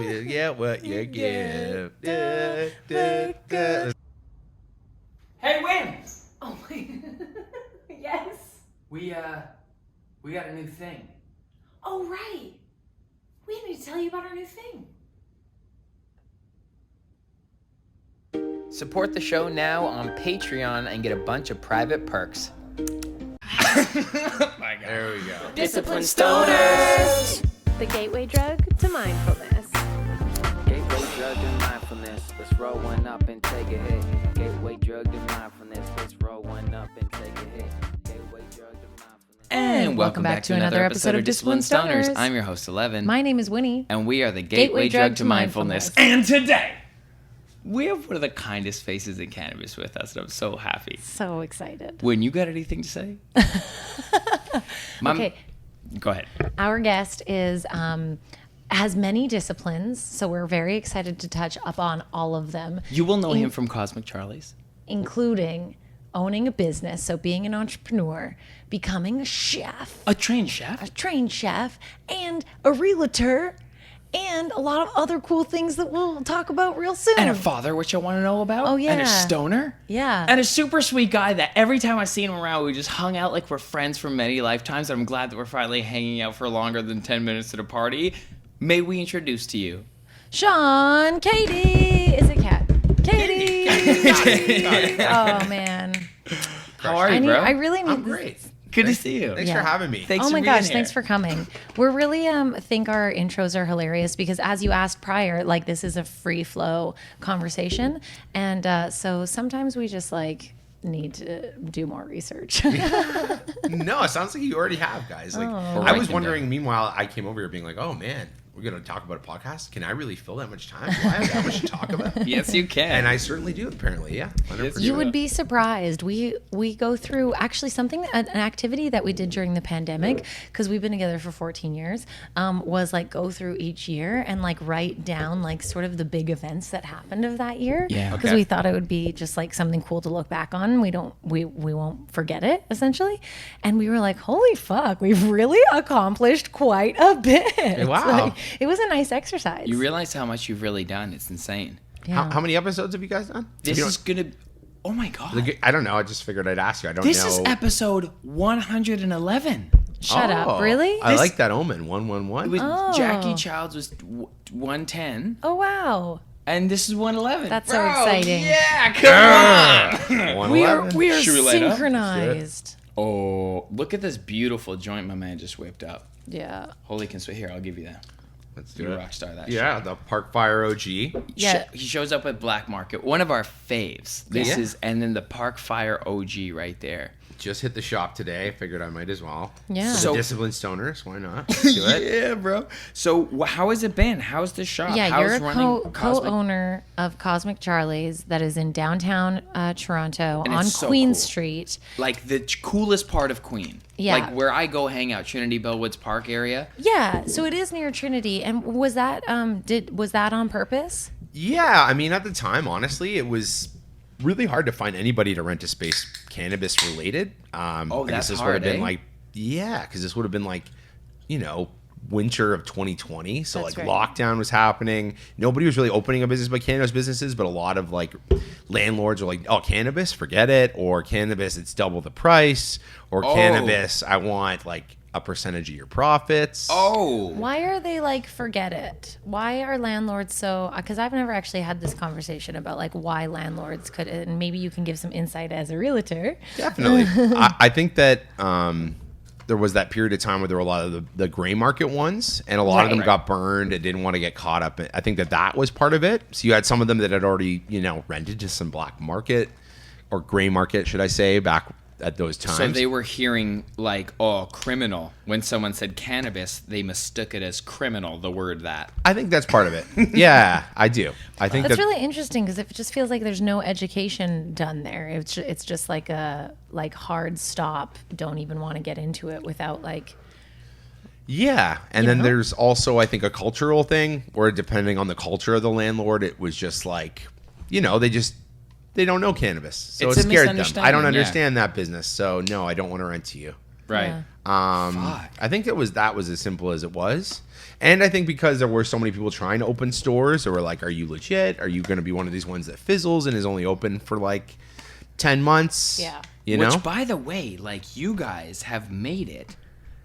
You get what you give. Hey, Win! Oh my. Yes. We got a new thing. Oh, right. We need to tell you about our new thing. Support the show now on Patreon and get a bunch of private perks. There we go. Discipline Stoners. The gateway drug to mindfulness. Gateway drug to mindfulness. Let's roll one up and take a hit. Gateway drug to mindfulness. Let's roll one up and take a hit. Gateway drug to mindfulness. And welcome back to another episode of Discipline Stoners. I'm your host, Ellevan. My name is Winnie. And we are the Gateway Drug to Mindfulness. And today, we have one of the kindest faces in cannabis with us, and I'm so happy. So excited. When you got anything to say? Okay. Go ahead. Our guest is has many disciplines, so we're very excited to touch up on all of them. You will know him from Cosmic Charlie's. Including owning a business, so being an entrepreneur, becoming a chef, A trained chef. a trained chef, and a realtor, and a lot of other cool things that we'll talk about real soon. And a father, which I want to know about. Oh, yeah. And a stoner. Yeah. And a super sweet guy that every time I see him around, we just hung out like we're friends for many lifetimes. And I'm glad that we're finally hanging out for longer than 10 minutes at a party. May we introduce to you Sean, Katie. Is it Kat? Katie. Oh, man. How are you, bro? I really need I'm this. great. Good to see you. Thanks Yeah. for having me. Thanks Oh for my being gosh, here. thanks for coming. We're really think our intros are hilarious because as you asked prior, like this is a free flow conversation. And so sometimes we just like need to do more research. No, it sounds like you already have, guys. Like I was wondering. Meanwhile, I came over here being like, "Oh man, we're gonna talk about a podcast. Can I really fill that much time? Do I have that much to talk about?" Yes, you can. And I certainly do. Apparently, yeah. 100%. You would be surprised. We go through actually an activity that we did during the pandemic because we've been together for 14 years was like go through each year and like write down like sort of the big events that happened of that year. Yeah. Because Okay. we thought it would be just like something cool to look back on. We won't forget it essentially. And we were like, holy fuck, we've really accomplished quite a bit. Wow. Like, it was a nice exercise. You realize how much you've really done. It's insane. Yeah. How many episodes have you guys done? This If you is going to... Oh, my God. don't- I don't know. I just figured I'd ask you. I don't This know. is episode 111. Shut up. Really? I like that omen. 111. It was Oh. Jackie Childs was 110, Oh, wow. and this is 111. That's so exciting. Yeah, come on. 111. We are Should we light up? synchronized. Oh, look at this beautiful joint my man just whipped up. Yeah. Holy conspiracy. Here, I'll give you that. Let's do You're a it. rock star, that Yeah, the Park Fire OG. Yeah. He shows up at Black Market, one of our faves. This Yeah. is, and then the Park Fire OG right there. Just hit the shop today. Figured I might as well. Yeah. So So- Discipline Stoners. Why not? Let's do it. Yeah, bro. So how has it been? How's the shop? Yeah, How's you're a running Cosmic? co-owner of Cosmic Charlie's that is in downtown Toronto And on it's so Queen cool. Street. Like the coolest part of Queen. Yeah. Like where I go hang out, Trinity Bellwoods Park area. Yeah, so it is near Trinity. And was that was that on purpose? Yeah, I mean, at the time, honestly, it was really hard to find anybody to rent a space cannabis related. I guess that's this would hard, have been eh? like, yeah, because this would have been like, winter of 2020. So That's like right. lockdown was happening. Nobody was really opening a business by cannabis businesses, but a lot of like landlords were like, oh, cannabis, forget it. Or cannabis, it's double the price. Or Oh. cannabis, I want like a percentage of your profits. Oh. Why are they like forget it? Why are landlords so? Because I've never actually had this conversation about like why landlords could, and maybe you can give some insight as a realtor. Definitely. I think that there was that period of time where there were a lot of the gray market ones, and a lot of them Right. got burned and didn't want to get caught up. I think that was part of it. So you had some of them that had already, rented to some black market or gray market, should I say, back at those times. So they were hearing like, oh, criminal. When someone said cannabis, they mistook it as criminal, the word that. I think that's part of it. Yeah, I do. I think That's that really interesting because it just feels like there's no education done there. It's just like a hard stop. Don't even want to get into it without like. Yeah, and You then know? there's also, I think, a cultural thing where depending on the culture of the landlord, it was just like, they don't know cannabis, so It's it a scared them. I misunderstanding, don't yeah. understand that business, so no, I don't want to rent to you. Right. I think that was as simple as it was. And I think because there were so many people trying to open stores, they were like, are you legit? Are you going to be one of these ones that fizzles and is only open for like 10 months? Yeah. You know? Which, by the way, like, you guys have made it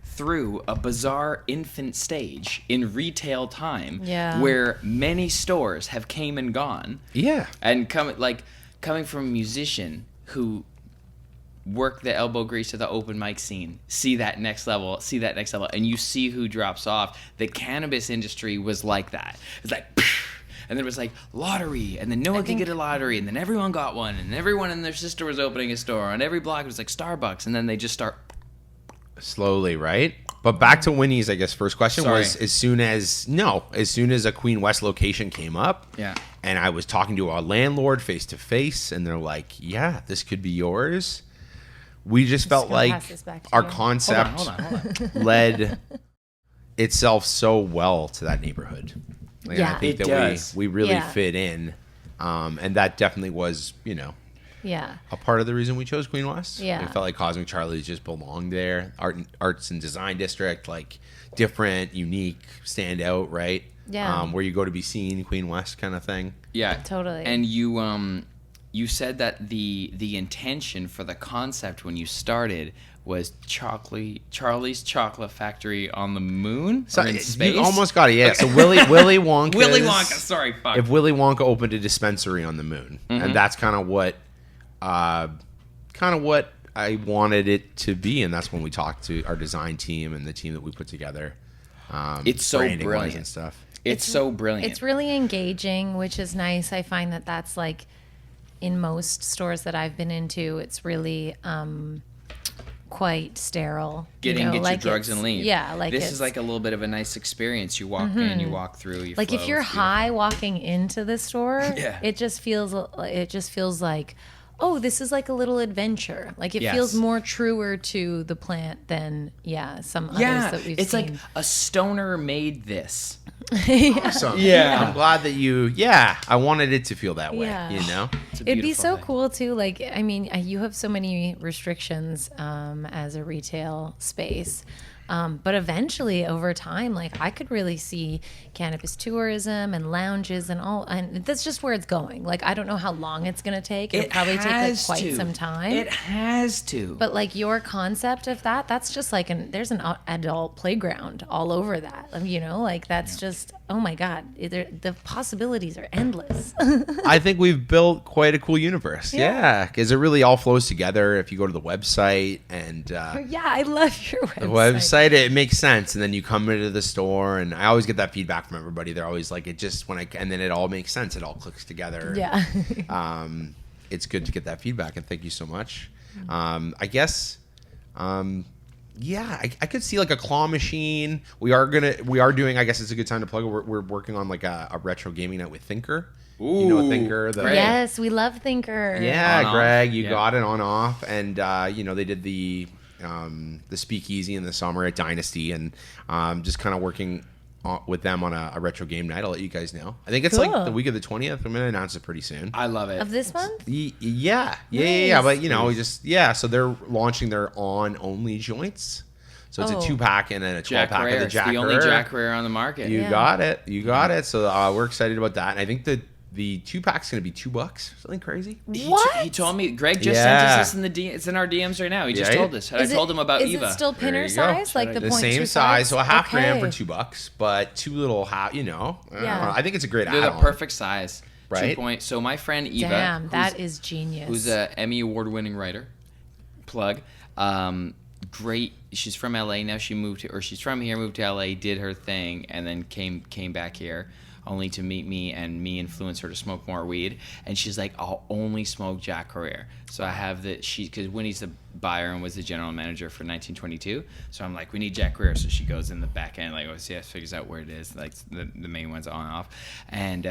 through a bizarre infant stage in retail time, where many stores have came and gone. Yeah. And coming from a musician who worked the elbow grease of the open mic scene, see that next level, and you see who drops off. The cannabis industry was like that. It's like, and then it was like lottery, and then no one could get a lottery, and then everyone got one, and everyone and their sister was opening a store. On every block it was like Starbucks, and then they just start slowly, right? But back to Winnie's, I guess, first question was as soon as a Queen West location came up, and I was talking to our landlord face to face, and they're like, yeah, this could be yours. We just felt like our concept hold on. led itself so well to that neighborhood. Like, I think it that does. we really fit in, and that definitely was, a part of the reason we chose Queen West. Yeah. We felt like Cosmic Charlie's just belonged there. Arts and design district, like different, unique, stand out, right? Yeah. Where you go to be seen, Queen West kind of thing. Yeah, totally. And you said that the intention for the concept when you started was Charlie's Chocolate Factory on the moon, or in space? You almost got it, yeah. So Willy Wonka. Willy Wonka, sorry, fuck. If Willy Wonka opened a dispensary on the moon, and that's kind of what I wanted it to be, and that's when we talked to our design team and the team that we put together. It's so branding-wise brilliant and stuff. It's so brilliant. It's really engaging, which is nice. I find that that's like in most stores that I've been into, it's really quite sterile. Get your drugs and leave. Yeah, like this is like a little bit of a nice experience. You walk in, you walk through. You like flow, if you're high walking into the store, Yeah. it just feels like, oh, this is like a little adventure. Like it feels more truer to the plant than some others that we've it's seen. like a stoner made this. Awesome. Yeah. I'm glad that I wanted it to feel that way, Yeah. It's a It'd be beautiful so thing. cool too. Like, I mean, you have so many restrictions as a retail space. But eventually over time, like I could really see cannabis tourism and lounges and all, and that's just where it's going. Like, I don't know how long it's going to take. It'll probably take like quite some time. It has to. But like your concept of that's just like there's an adult playground all over that, like that's just, oh my God, the possibilities are endless. I think we've built quite a cool universe. Yeah, because it really all flows together. If you go to the website and Yeah, I love your website. the website, it makes sense, and then you come into the store, and I always get that feedback from everybody. They're always like, and then it all makes sense. It all clicks together. Yeah. It's good to get that feedback, and thank you so much. I guess. I could see like a claw machine. We are doing. I guess it's a good time to plug it. We're working on like a retro gaming night with Thinker. Ooh, you know Thinker? Yes, we love Thinker. Yeah, On, Greg, off. you Yeah. got it on off, and they did the speakeasy in the summer at Dynasty, and just kind of working with them on a retro game night. I'll let you guys know. I think it's like Cool. the week of the 20th. I'm gonna announce it pretty soon. I love it. Of this month? Yeah. Nice. But so they're launching their only joints. So it's a 2-pack and then a 12-pack of the Jack the only Herrera. Jack Herrera on the market. You got it. So we're excited about that, and I think that the 2-pack's going to be $2. Something crazy. What? He told me. Greg just sent us this in the it's in our DMs right now. He just told us. And I told him about is Eva. It still pinner There you go. size, like the The 0.25? same size, so a half gram for Okay. $2, but two little half. I don't know. I think it's a great They're the add-on. perfect size. Right? So my friend Eva, Damn, that is genius. who's a Emmy award-winning writer, great. She's from LA now. She's from here, moved to LA, did her thing, and then came back here, only to meet me and me influence her to smoke more weed. And she's like, I'll only smoke Jack Herrera. So I have because Winnie's the buyer and was the general manager for 1922. So I'm like, we need Jack Herrera. So she goes in the back end, like OCS figures out where it is, like the main ones on and off. And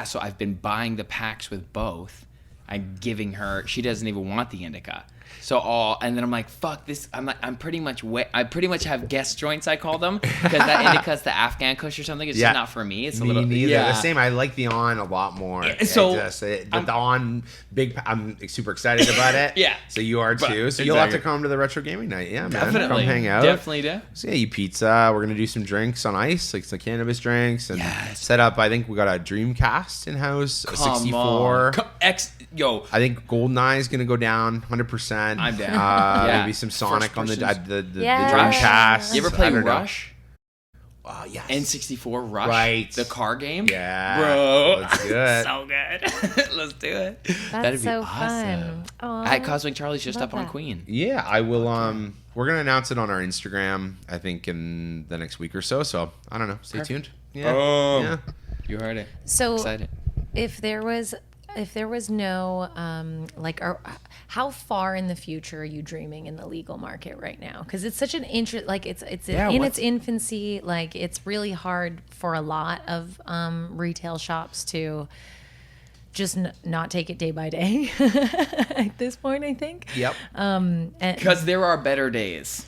so I've been buying the packs with both. I'm giving her. She doesn't even want the indica. And then I'm like, fuck this. I'm pretty much I pretty much have guest joints, I call them, because that indicates the Afghan kush or something. It's just not for me. It's a little neither. Yeah. The same. I like the on a lot more. So the on big. I'm super excited about it. Yeah. So you are too. So you'll have to come to the retro gaming night. Yeah, man. Definitely. Come hang out. Definitely do. So yeah, eat pizza. We're gonna do some drinks on ice, like some cannabis drinks, and set up. I think we got a Dreamcast in house, a 64. I think GoldenEye is gonna go down 100%. I'm down. Maybe some Sonic on the Yes. Dreamcast. You ever play Rush? Yes. N64 Rush, Right. The car game. Yeah, bro, let's do it. So good. Let's do it. That's so fun. At Cosmic Charlie's just up on that. Queen. Yeah, I will. We're gonna announce it on our Instagram. I think in the next week or so. So I don't know. Stay tuned. Yeah. Yeah. You heard it. So Excited. if there was no how far in the future are you dreaming in the legal market right now? Because it's such an interest, like it's in its infancy. Like it's really hard for a lot of retail shops to just not take it day by day at this point, I think. Yep. Because there are better days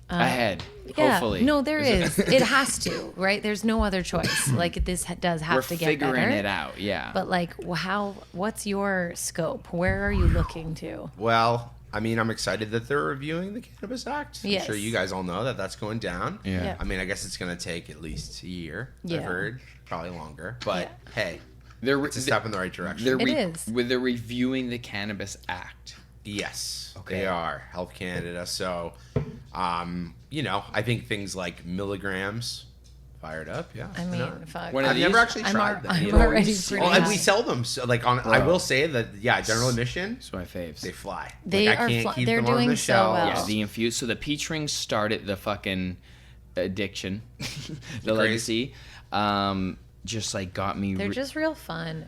ahead. Yeah, Hopefully. no, there is. It has to, right? There's no other choice. Like this does have to get better. We're figuring it out, yeah. But like, what's your scope? Where are you looking to? Well, I mean, I'm excited that they're reviewing the Cannabis Act. Yes. I'm sure you guys all know that that's going down. Yeah. I mean, I guess it's going to take at least a year. Yeah. I've heard probably longer, but hey, They're it's a step in the right direction. It is. They're reviewing the Cannabis Act. Yes, Okay. they are. Health Canada. So, I think things like milligrams fired up. Yeah. I mean, fuck. One of I've these? never actually tried them. I'm already pretty. Well, and we sell them. So, like I will say that, general admission, That's my faves. they fly. They like, I are can't keep they're them on doing the so shelf. well. Yeah, the infused. So the peach rings started the fucking addiction, the Craze. legacy. Just like got me. They're just real fun.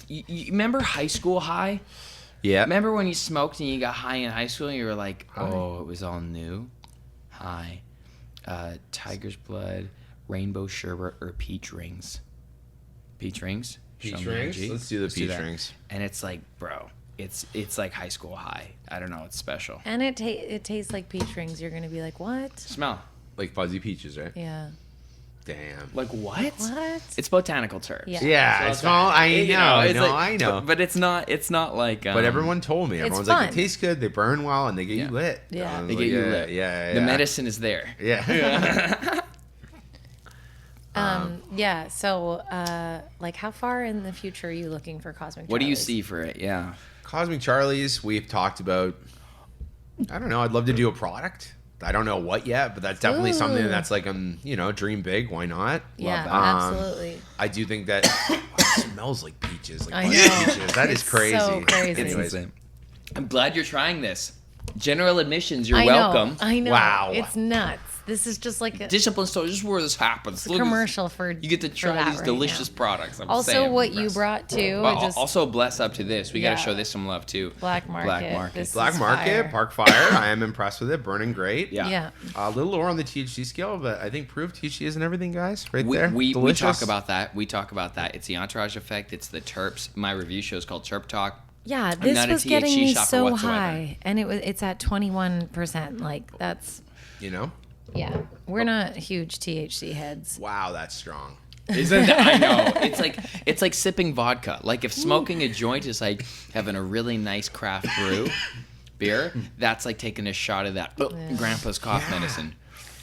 You remember high school high? Yeah. Remember when you smoked and you got high in high school and you were like, oh, it was all new? High. Tiger's blood, rainbow sherbet, or peach rings. Peach rings? Show Peach me rings? IG. Let's do the peach that. rings. And it's like, bro, it's like high school high. I don't know. It's special. And it tastes like peach rings. You're gonna be like, what? Smell. Like fuzzy peaches, right? Yeah. Damn. Like what? What? It's botanical terms. Yeah. Yeah, it's small. I know. I know. But it's not like. But everyone told me. Everyone's like, fun. it tastes good. They burn well, and they get you lit. Yeah. I was They like, get you lit. Yeah. The medicine is there. Yeah. Yeah. So, like, how far in the future are you looking for Cosmic? What do you Charlies? see for it? Yeah. Cosmic Charlie's. We've talked about. I don't know. I'd love to do a product. I don't know what yet, but that's definitely something that's like dream big. Why not? Yeah, that. Absolutely. I do think that it smells like peaches. Like I fuzzy know. peaches. That is It's crazy. so crazy. It's Anyways, insane. I'm glad you're trying this. General admissions, you're I welcome. know. I know. Wow. It's nuts. This is just like a Discipline store, this is where this happens. Look at commercial for this. You get to for try that these right delicious now. products. I'm Also, saying. what you brought too. Well, just also bless up to this. We got Yeah. to show this some love too. Black Market. This Black is Market, fire. Park Fire. I am impressed with it. Burning great. Yeah. Yeah. A little lower on the THC scale, but I think proof THC isn't everything, guys. Right We, there. we Delicious. talk about that. We talk about that. It's the entourage effect. It's the terps. My review show is called Terp Talk. Yeah, I'm this not a was getting THC me shopper so whatsoever. high, and it's at 21%. Like that's yeah. We're not huge THC heads. Wow, that's strong. Isn't that? I know. It's like sipping vodka. Like if smoking a joint is like having a really nice craft brew beer, that's like taking a shot of that grandpa's cough medicine.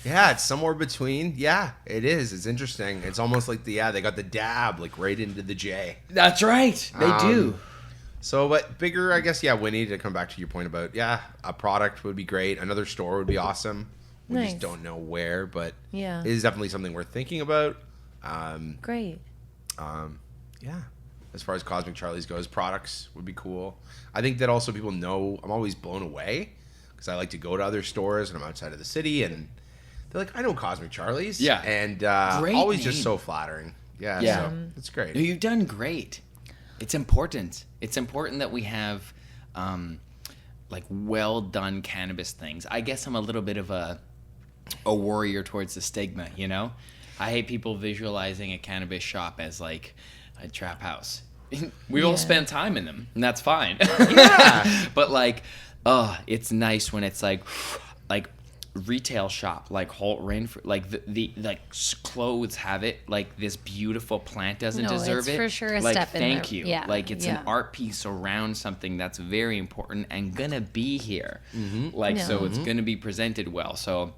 Yeah, it's somewhere between. Yeah, it is. It's interesting. It's almost like they got the dab like right into the J. That's right. They do. So, but bigger, I guess. Yeah, Winnie, to come back to your point about a product would be great. Another store would be awesome. We Nice. just don't know where, but Yeah. it is definitely something we're thinking about. Great. Yeah, as far as Cosmic Charlie's goes, products would be cool. I think that also people know I'm always blown away because I like to go to other stores and I'm outside of the city and they're like, I know Cosmic Charlie's. Yeah. And Great always just name. so flattering. Yeah. Yeah. So it's great. No, you've done great. It's important. It's important that we have like well done cannabis things. I guess I'm a little bit of a warrior towards the stigma, you know? I hate people visualizing a cannabis shop as like a trap house. We all spend time in them, and that's fine. Yeah. But like It's nice when it's like retail shop, like Holt Rainford, like the clothes have it, like this beautiful plant doesn't deserve it. For sure a like, step in thank there. you. Yeah. Like it's an art piece around something that's very important and gonna be here. So it's gonna be presented well. So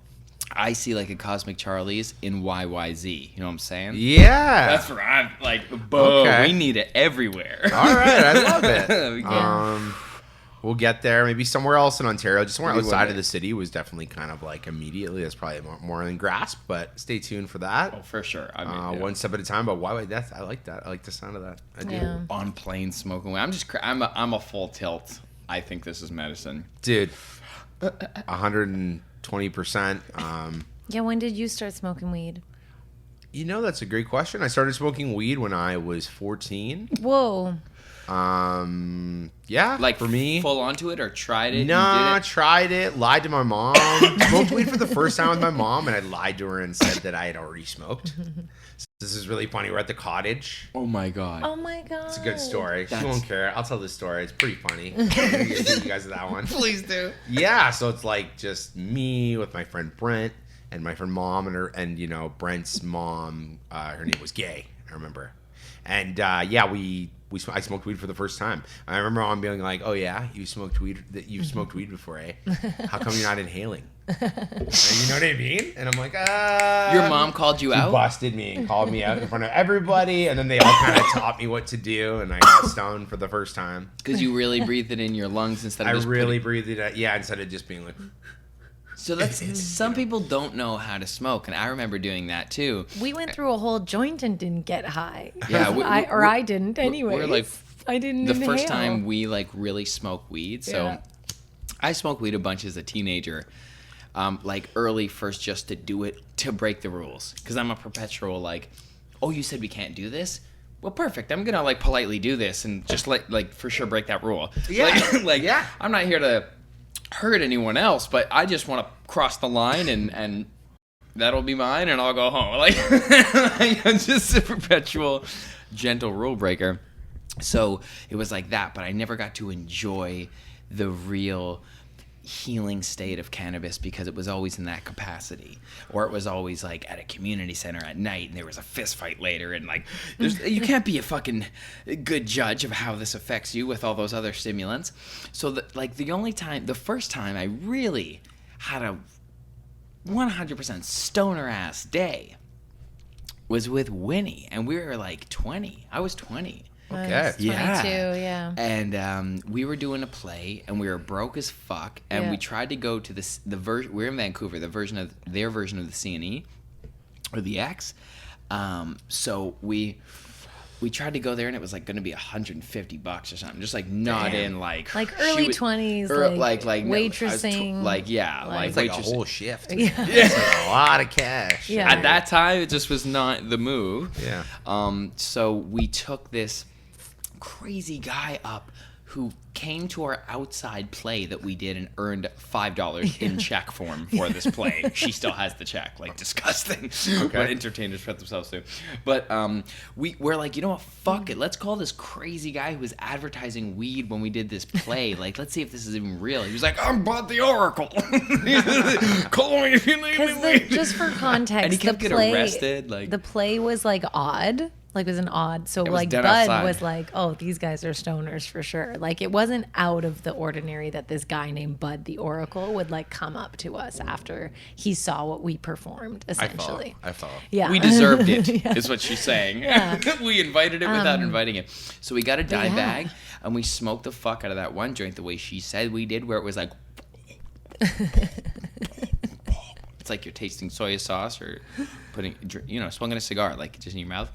I see like a Cosmic Charlie's in YYZ. You know what I'm saying? Yeah. That's where I'm like, boom. Okay. We need it everywhere. All right, I love it. We'll get there. Maybe somewhere else in Ontario, just somewhere outside of the city was definitely kind of like immediately. That's probably more in grasp, but stay tuned for that. Oh, for sure. I mean, one step at a time. But why? I like that. I like the sound of that. I do. On plane smoking. I'm a full tilt. I think this is medicine, dude. 120%. Yeah. When did you start smoking weed? You know, that's a great question. I started smoking weed when I was 14. Whoa. Yeah, like for me, full onto it or tried it? Nah, tried it, lied to my mom, smoked weed for the first time with my mom, and I lied to her and said that I had already smoked. So this is really funny. We're at the cottage. Oh my god. It's a good story. She won't care. I'll tell this story. It's pretty funny. You guys that one. Please do. Yeah, so it's like just me with my friend Brent and my friend mom and you know, Brent's mom. Her name was Gay. I remember. And I smoked weed for the first time. I remember mom being like, "Oh yeah, you've smoked weed before, eh? How come you're not inhaling?" And you know what I mean? And I'm like, Your mom called you out? Busted me and called me out in front of everybody, and then they all kind of taught me what to do, and I got stoned for the first time. Because you really breathed it in your lungs instead of breathed it out, instead of just being like... So that's some people don't know how to smoke, and I remember doing that too. We went through a whole joint and didn't get high. Yeah, I didn't anyway. We're like, I didn't. The first time we like really smoked weed. So Yeah. I smoked weed a bunch as a teenager, like early first, just to do it to break the rules. Because I'm a perpetual like, oh, you said we can't do this. Well, perfect. I'm gonna like politely do this and just like for sure break that rule. Yeah, I'm not here to hurt anyone else, but I just want to cross the line and that'll be mine and I'll go home. Like I'm just a perpetual gentle rule breaker. So it was like that, but I never got to enjoy the real healing state of cannabis because it was always in that capacity, or it was always like at a community center at night and there was a fist fight later, and like you can't be a fucking good judge of how this affects you with all those other stimulants. So the first time I really had a 100% stoner ass day was with Winnie, and we were like 20. I was 20. Okay. Yeah. 22, yeah. And we were doing a play, and we were broke as fuck, and we tried to go to we're in Vancouver, their version of the C&E or the X. So we tried to go there, and it was like going to be $150 or something, just like not in like early 20s, like waitressing, it's like a whole shift. Yeah. It's like a lot of cash. Yeah. At that time, it just was not the move. Yeah. So we took this crazy guy up who came to our outside play that we did and earned $5 in check form for this play. She still has the check. Like, disgusting. Okay. What entertainers put themselves through. But we're like, you know what? Fuck it. Let's call this crazy guy who was advertising weed when we did this play. Like, let's see if this is even real. He was like, I'm Bud the Oracle. Call me if you need me weed. Just for context, and he kept getting arrested. Like, the play was like odd. Like, it was an odd. So, like, Bud outside. was like, oh, these guys are stoners for sure. Like, it wasn't out of the ordinary that this guy named Bud the Oracle would, like, come up to us after he saw what we performed, essentially. I follow. Yeah. We deserved it, Yeah. is what she's saying. Yeah. We invited it without inviting it. So we got a dye bag, and we smoked the fuck out of that one joint the way she said we did, where it was like... It's like you're tasting soy sauce or smoking a cigar, like just in your mouth.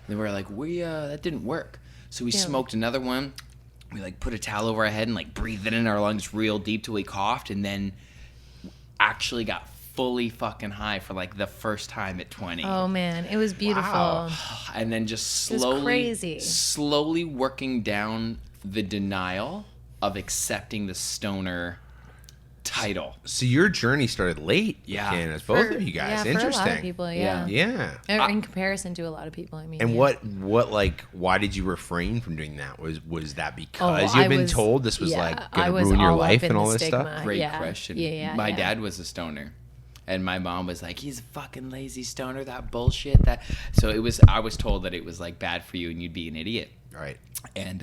And we were like, that didn't work. So we smoked another one. We like put a towel over our head and like breathed it in our lungs real deep till we coughed, and then actually got fully fucking high for like the first time at 20. Oh man, it was beautiful. Wow. And then just slowly working down the denial of accepting the stoner title. So your journey started late. Yeah. Cannabis, both of you guys. Yeah, Interesting. for a lot of people, yeah. Yeah. In comparison to a lot of people, I mean. And yeah. what like why did you refrain from doing that? Was that because Oh, you've been told this was like gonna ruin your life and all this stuff? Great question. My Yeah. dad was a stoner. And my mom was like, he's a fucking lazy stoner, that bullshit. So I was told that it was like bad for you and you'd be an idiot. Right. And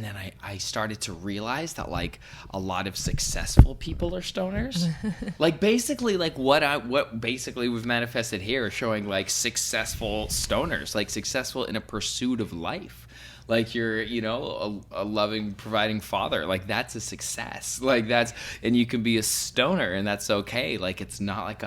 then I started to realize that like a lot of successful people are stoners. Like basically like what basically we've manifested here is showing like successful stoners, like successful in a pursuit of life. Like you're, a loving, providing father. Like that's a success. Like and you can be a stoner and that's okay. Like it's not like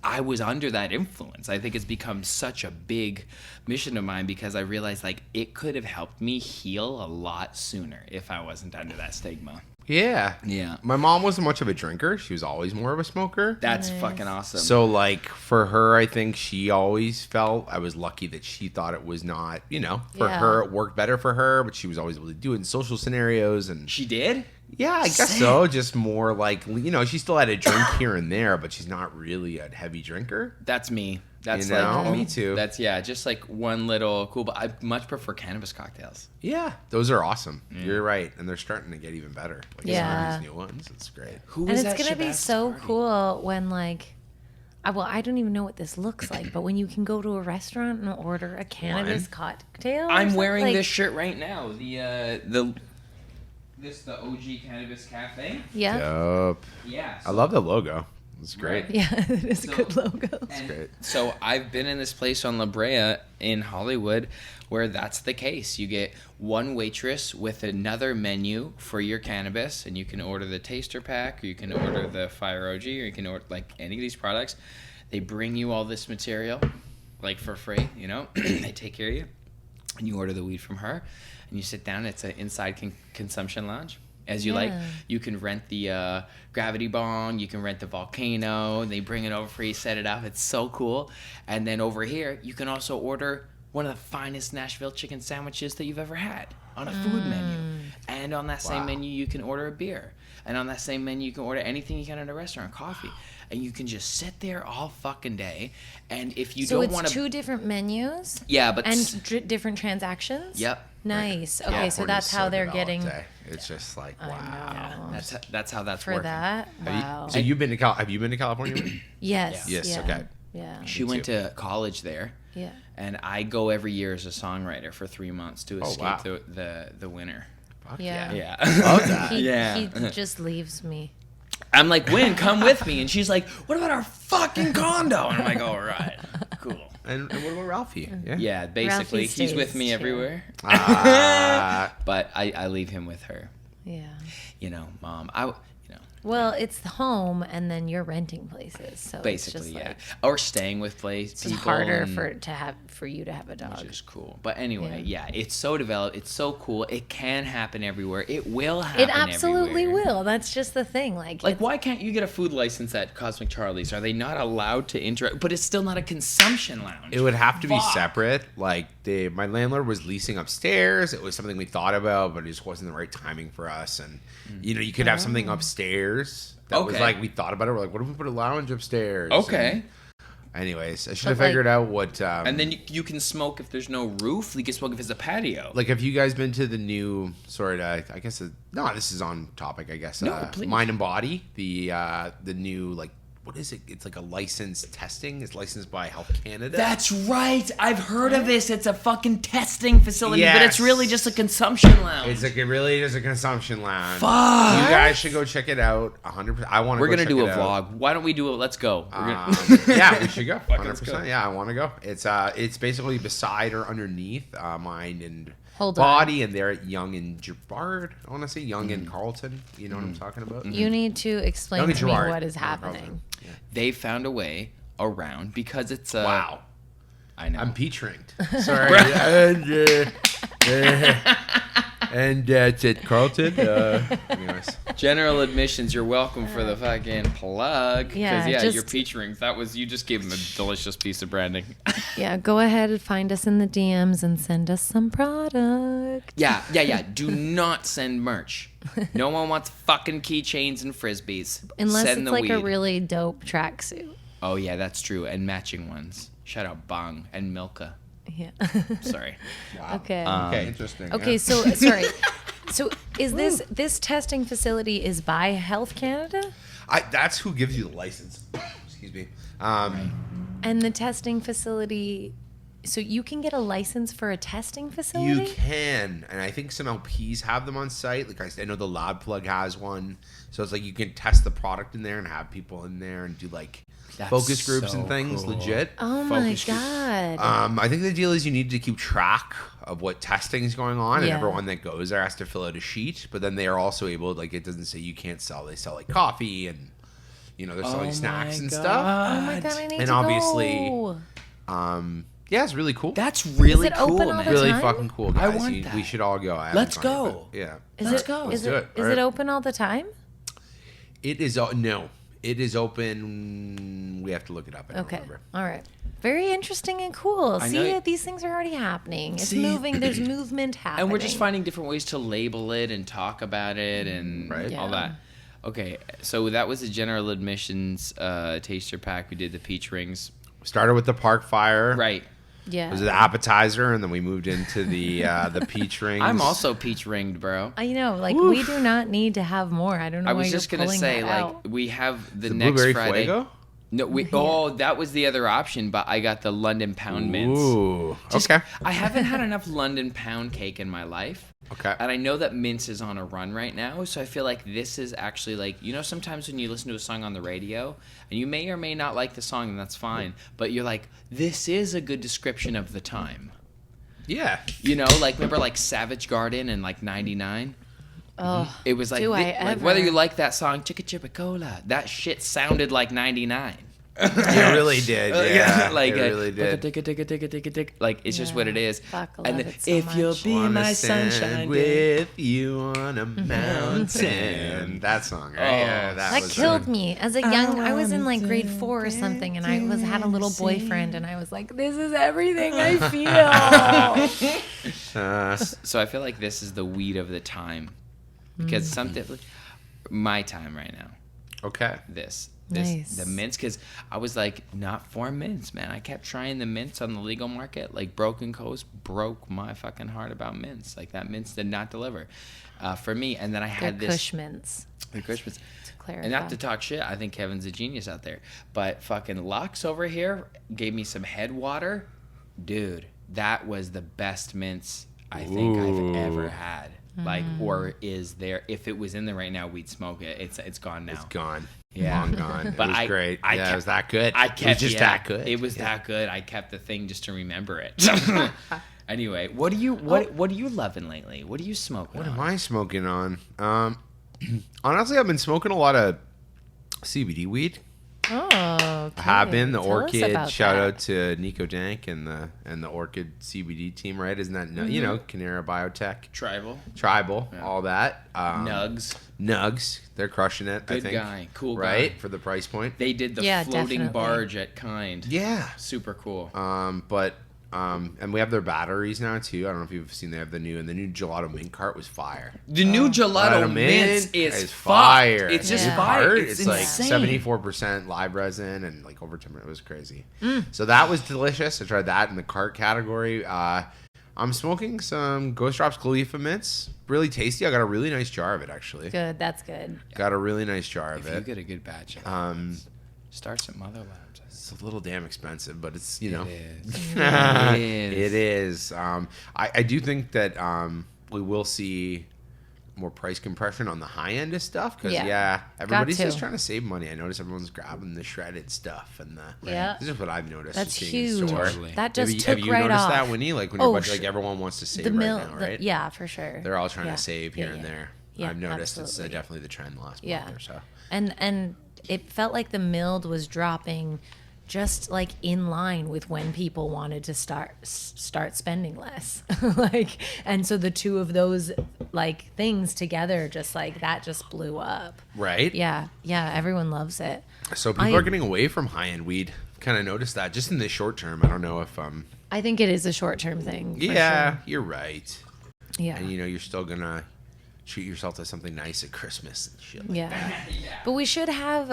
I was under that influence. I think it's become such a big mission of mine because I realized like it could have helped me heal a lot sooner if I wasn't under that stigma. Yeah. Yeah. My mom wasn't much of a drinker. She was always more of a smoker. That's fucking awesome. So, like, for her, I think she always felt I was lucky that she thought it was not, for her, it worked better for her, but she was always able to do it in social scenarios. And she did? Yeah, I guess so. Just more like, she still had a drink here and there, but she's not really a heavy drinker. That's me. That's me too. That's just like one little cool, but I much prefer cannabis cocktails. Yeah, those are awesome. You're right, and they're starting to get even better. Like some of these new ones, it's great. And it's gonna be so cool when like, I don't even know what this looks like, but when you can go to a restaurant and order a cannabis cocktail. I'm wearing this shirt right now. The OG Cannabis Cafe. Yeah. Dope. Yeah. I love the logo. It's great. Yeah, it is a good logo. It's great. So I've been in this place on La Brea in Hollywood where that's the case. You get one waitress with another menu for your cannabis, and you can order the taster pack, or you can order the Fire OG, or you can order like any of these products. They bring you all this material, like for free, They take care of you, and you order the weed from her, and you sit down. It's an inside consumption lounge. As you like, you can rent the gravity bong, you can rent the volcano, they bring it over for you, set it up. It's so cool. And then over here, you can also order one of the finest Nashville chicken sandwiches that you've ever had on a food menu. And on that same menu, you can order a beer. And on that same menu, you can order anything you can at a restaurant, coffee. And you can just sit there all fucking day. And if you don't want to... So it's 2 different menus? Yeah, but... And different transactions? Yep. Nice. Okay, so that's how they're getting... It's just like, wow. Yeah, that's how that's for working. That? Wow. So have you been to California? Yes. Yes, yeah. okay. Yeah. She went to college there. Yeah. And I go every year as a songwriter for 3 months to escape the winter. Fuck Yeah. Yeah. Love that. He just leaves me. I'm like, Win, come with me. And she's like, what about our fucking condo? And I'm like, all right, cool. And what about Ralphie? Yeah, basically, Ralphie he's with me stays everywhere. But I leave him with her. Yeah. Mom, Well, it's the home, and then you're renting places, so basically, it's just like, or staying with it's people. harder for you to have a dog. Which is cool. But anyway, it's so developed. It's so cool. It can happen everywhere. It will happen. It absolutely everywhere. will. That's just the thing. Like why can't you get a food license at Cosmic Charlie's? Are they not allowed to interact? But it's still not a consumption lounge. It would have to be separate. Like my landlord was leasing upstairs. It was something we thought about, but it just wasn't the right timing for us. And you could have something upstairs. That was like, we thought about it. We're like, what if we put a lounge upstairs? Okay. Anyways, I should have figured out what... and then you can smoke if there's no roof. You can smoke if it's a patio. Like, have you guys been to the new sort of... I guess... No, this is on topic, I guess. No, please. Mind and Body. The new, like... What is it? It's like a licensed testing. It's licensed by Health Canada. That's right. I've heard of this. It's a fucking testing facility, yes. But it's really just a consumption lounge. It's like it really is a consumption lounge. Fuck. You guys should go check it out. 100%. I want to. We're gonna do a vlog. Why don't we do it? Let's go. Yeah, we should go. 100%. Go. Yeah, I want to go. It's basically beside or underneath Mind and Hold Body, and they're at Young and Girard. I want to say Young and Carlton. You know what I'm talking about? You need to explain to me what is happening. Yeah. They found a way around because it's a... Wow. I know. I'm peach ringed. Sorry. And it's at Carlton. Anyways. General admissions, you're welcome for the fucking plug. Because, your peach rings. You just gave them a delicious piece of branding. Yeah, go ahead and find us in the DMs and send us some product. product. Yeah. Do not send merch. No one wants fucking keychains and frisbees. Unless send it's the like weed. a really dope tracksuit. Oh yeah, that's true. And matching ones. Shout out Bong and Milka. Yeah. Sorry. Wow. Okay. Okay, interesting. Okay, yeah. so sorry. So is this testing facility is by Health Canada? That's who gives you the license. Excuse me. And the testing facility, so you can get a license for a testing facility? You can, and I think some LPs have them on site. Like I know the Lab Plug has one, so it's like you can test the product in there and have people in there and do like focus groups and things. Cool. Legit. Oh my God. I think the deal is you need to keep track of what testing is going on, and Yeah. everyone that goes there has to fill out a sheet. But then they are also able, like, it doesn't say you can't sell. They sell like coffee and they're selling snacks and stuff. Oh my God, I need And to obviously, go. Yeah, it's really cool. That's really Is it open cool, all man. the really time? fucking cool, guys. I want that. We should all go. I haven't Let's gone yet, go. but yeah. Let's go. Is do it, it. is All it right. open all the time? It is no. It is open. We have to look it up. I don't Okay. remember. All right. Very interesting and cool. I See, know- these things are already happening. It's See- moving. There's movement happening. And we're just finding different ways to label it and talk about it and Right. all Yeah. that. Okay, so that was the general admissions taster pack. We did the peach rings. Started with the park fire. Right. Yeah. It was the appetizer, and then we moved into the peach rings. I'm also peach ringed, bro. I know. Like, we do not need to have more. I don't know I why was you're just gonna pulling say, that like, out. we have the the next blueberry Friday. fuego. No, that was the other option, but I got the London pound mints. Ooh. Just- Okay. I haven't had enough London pound cake in my life. Okay. And I know that mince is on a run right now, so I feel like this is actually like, sometimes when you listen to a song on the radio, and you may or may not like the song, and that's fine, but you're like, this is a good description of the time. Yeah. Like, remember like Savage Garden and like 99? Oh, It was like, do I like whether ever. you like that song, Chicka Chippa Cola, that shit sounded like 99. It really did. Yeah. like it really did. tick. Like it's just what it is. Fuck, I And love then, it so if you'll much. be Wanna my stand sunshine, with you on a mountain. That song, right? Yeah, That was killed me as a young. I was in like grade 4 or something, and I had a little boyfriend, and I was like, "This is everything I feel." So I feel like this is the weed of the time, because something, my time right now. Okay. This Nice. the mints, because I was like, not for mints, man. I kept trying the mints on the legal market. Like Broken Coast broke my fucking heart about mints. Like that mints did not deliver for me. And then I They're had this. Cushmans. The Cushmans. To clarify. And not to talk shit, I think Kevin's a genius out there. But fucking Lux over here gave me some head water. Dude, that was the best mints I think I've ever had. Like, or is there? If it was in there right now, we'd smoke it. It's gone now. It's gone. Yeah. Long gone. But it was great. It was that good. It was just that good. It was that good. I kept the thing just to remember it. Anyway, what are you loving lately? What are you smoking? What on? am I smoking on? Honestly, I've been smoking a lot of CBD weed. Oh, okay. I have been. The Tell us Orchid. about Shout that. out to Nico Dank and the Orchid CBD team, right? Isn't that Canara Biotech, Tribal, all that. Nugs. They're crushing it. I Good think. guy. Cool guy. Right for the price point. They did the floating definitely. barge at Kind. Yeah. Super cool. And we have their batteries now too. I don't know if you've seen they have the new gelato mint cart was fire. The new gelato Gelato mints mint is fire. It's just Yeah. fire. It's insane. like 74% live resin and like over 10 minutes. It was crazy. So that was delicious. I tried that in the cart category. I'm smoking some Ghost Drops Khalifa mints. Really tasty. I got a really nice jar of it actually. Good. That's good. Got a really nice jar of If you it. get a good batch of it, start some Mother Labs. It's a little damn expensive, but it's It it is. I do think that we will see more price compression on the high end of stuff because everybody's Got just to. trying to save money. I notice everyone's grabbing the shredded stuff and the Yeah. This is what I've noticed. That's just being in huge. store. Totally. That just have took you right noticed off. that, Winnie? Like when you're Oh, like sure. everyone wants to save The mill, right now, right? yeah, for sure. They're all trying Yeah. to save here Yeah, and yeah. there. Yeah, I've noticed absolutely. it's definitely the trend the last Yeah. month or so. And it felt like the milled was dropping just like in line with when people wanted to start spending less. And so the two of those like things together just like that just blew up. Right? Yeah, everyone loves it. So people are getting away from high end weed. Kind of noticed that just in the short term. I don't know if I think it is a short-term thing. for Yeah, sure. you're right. Yeah. And you're still gonna treat yourself to something nice at Christmas and shit like that. But we should have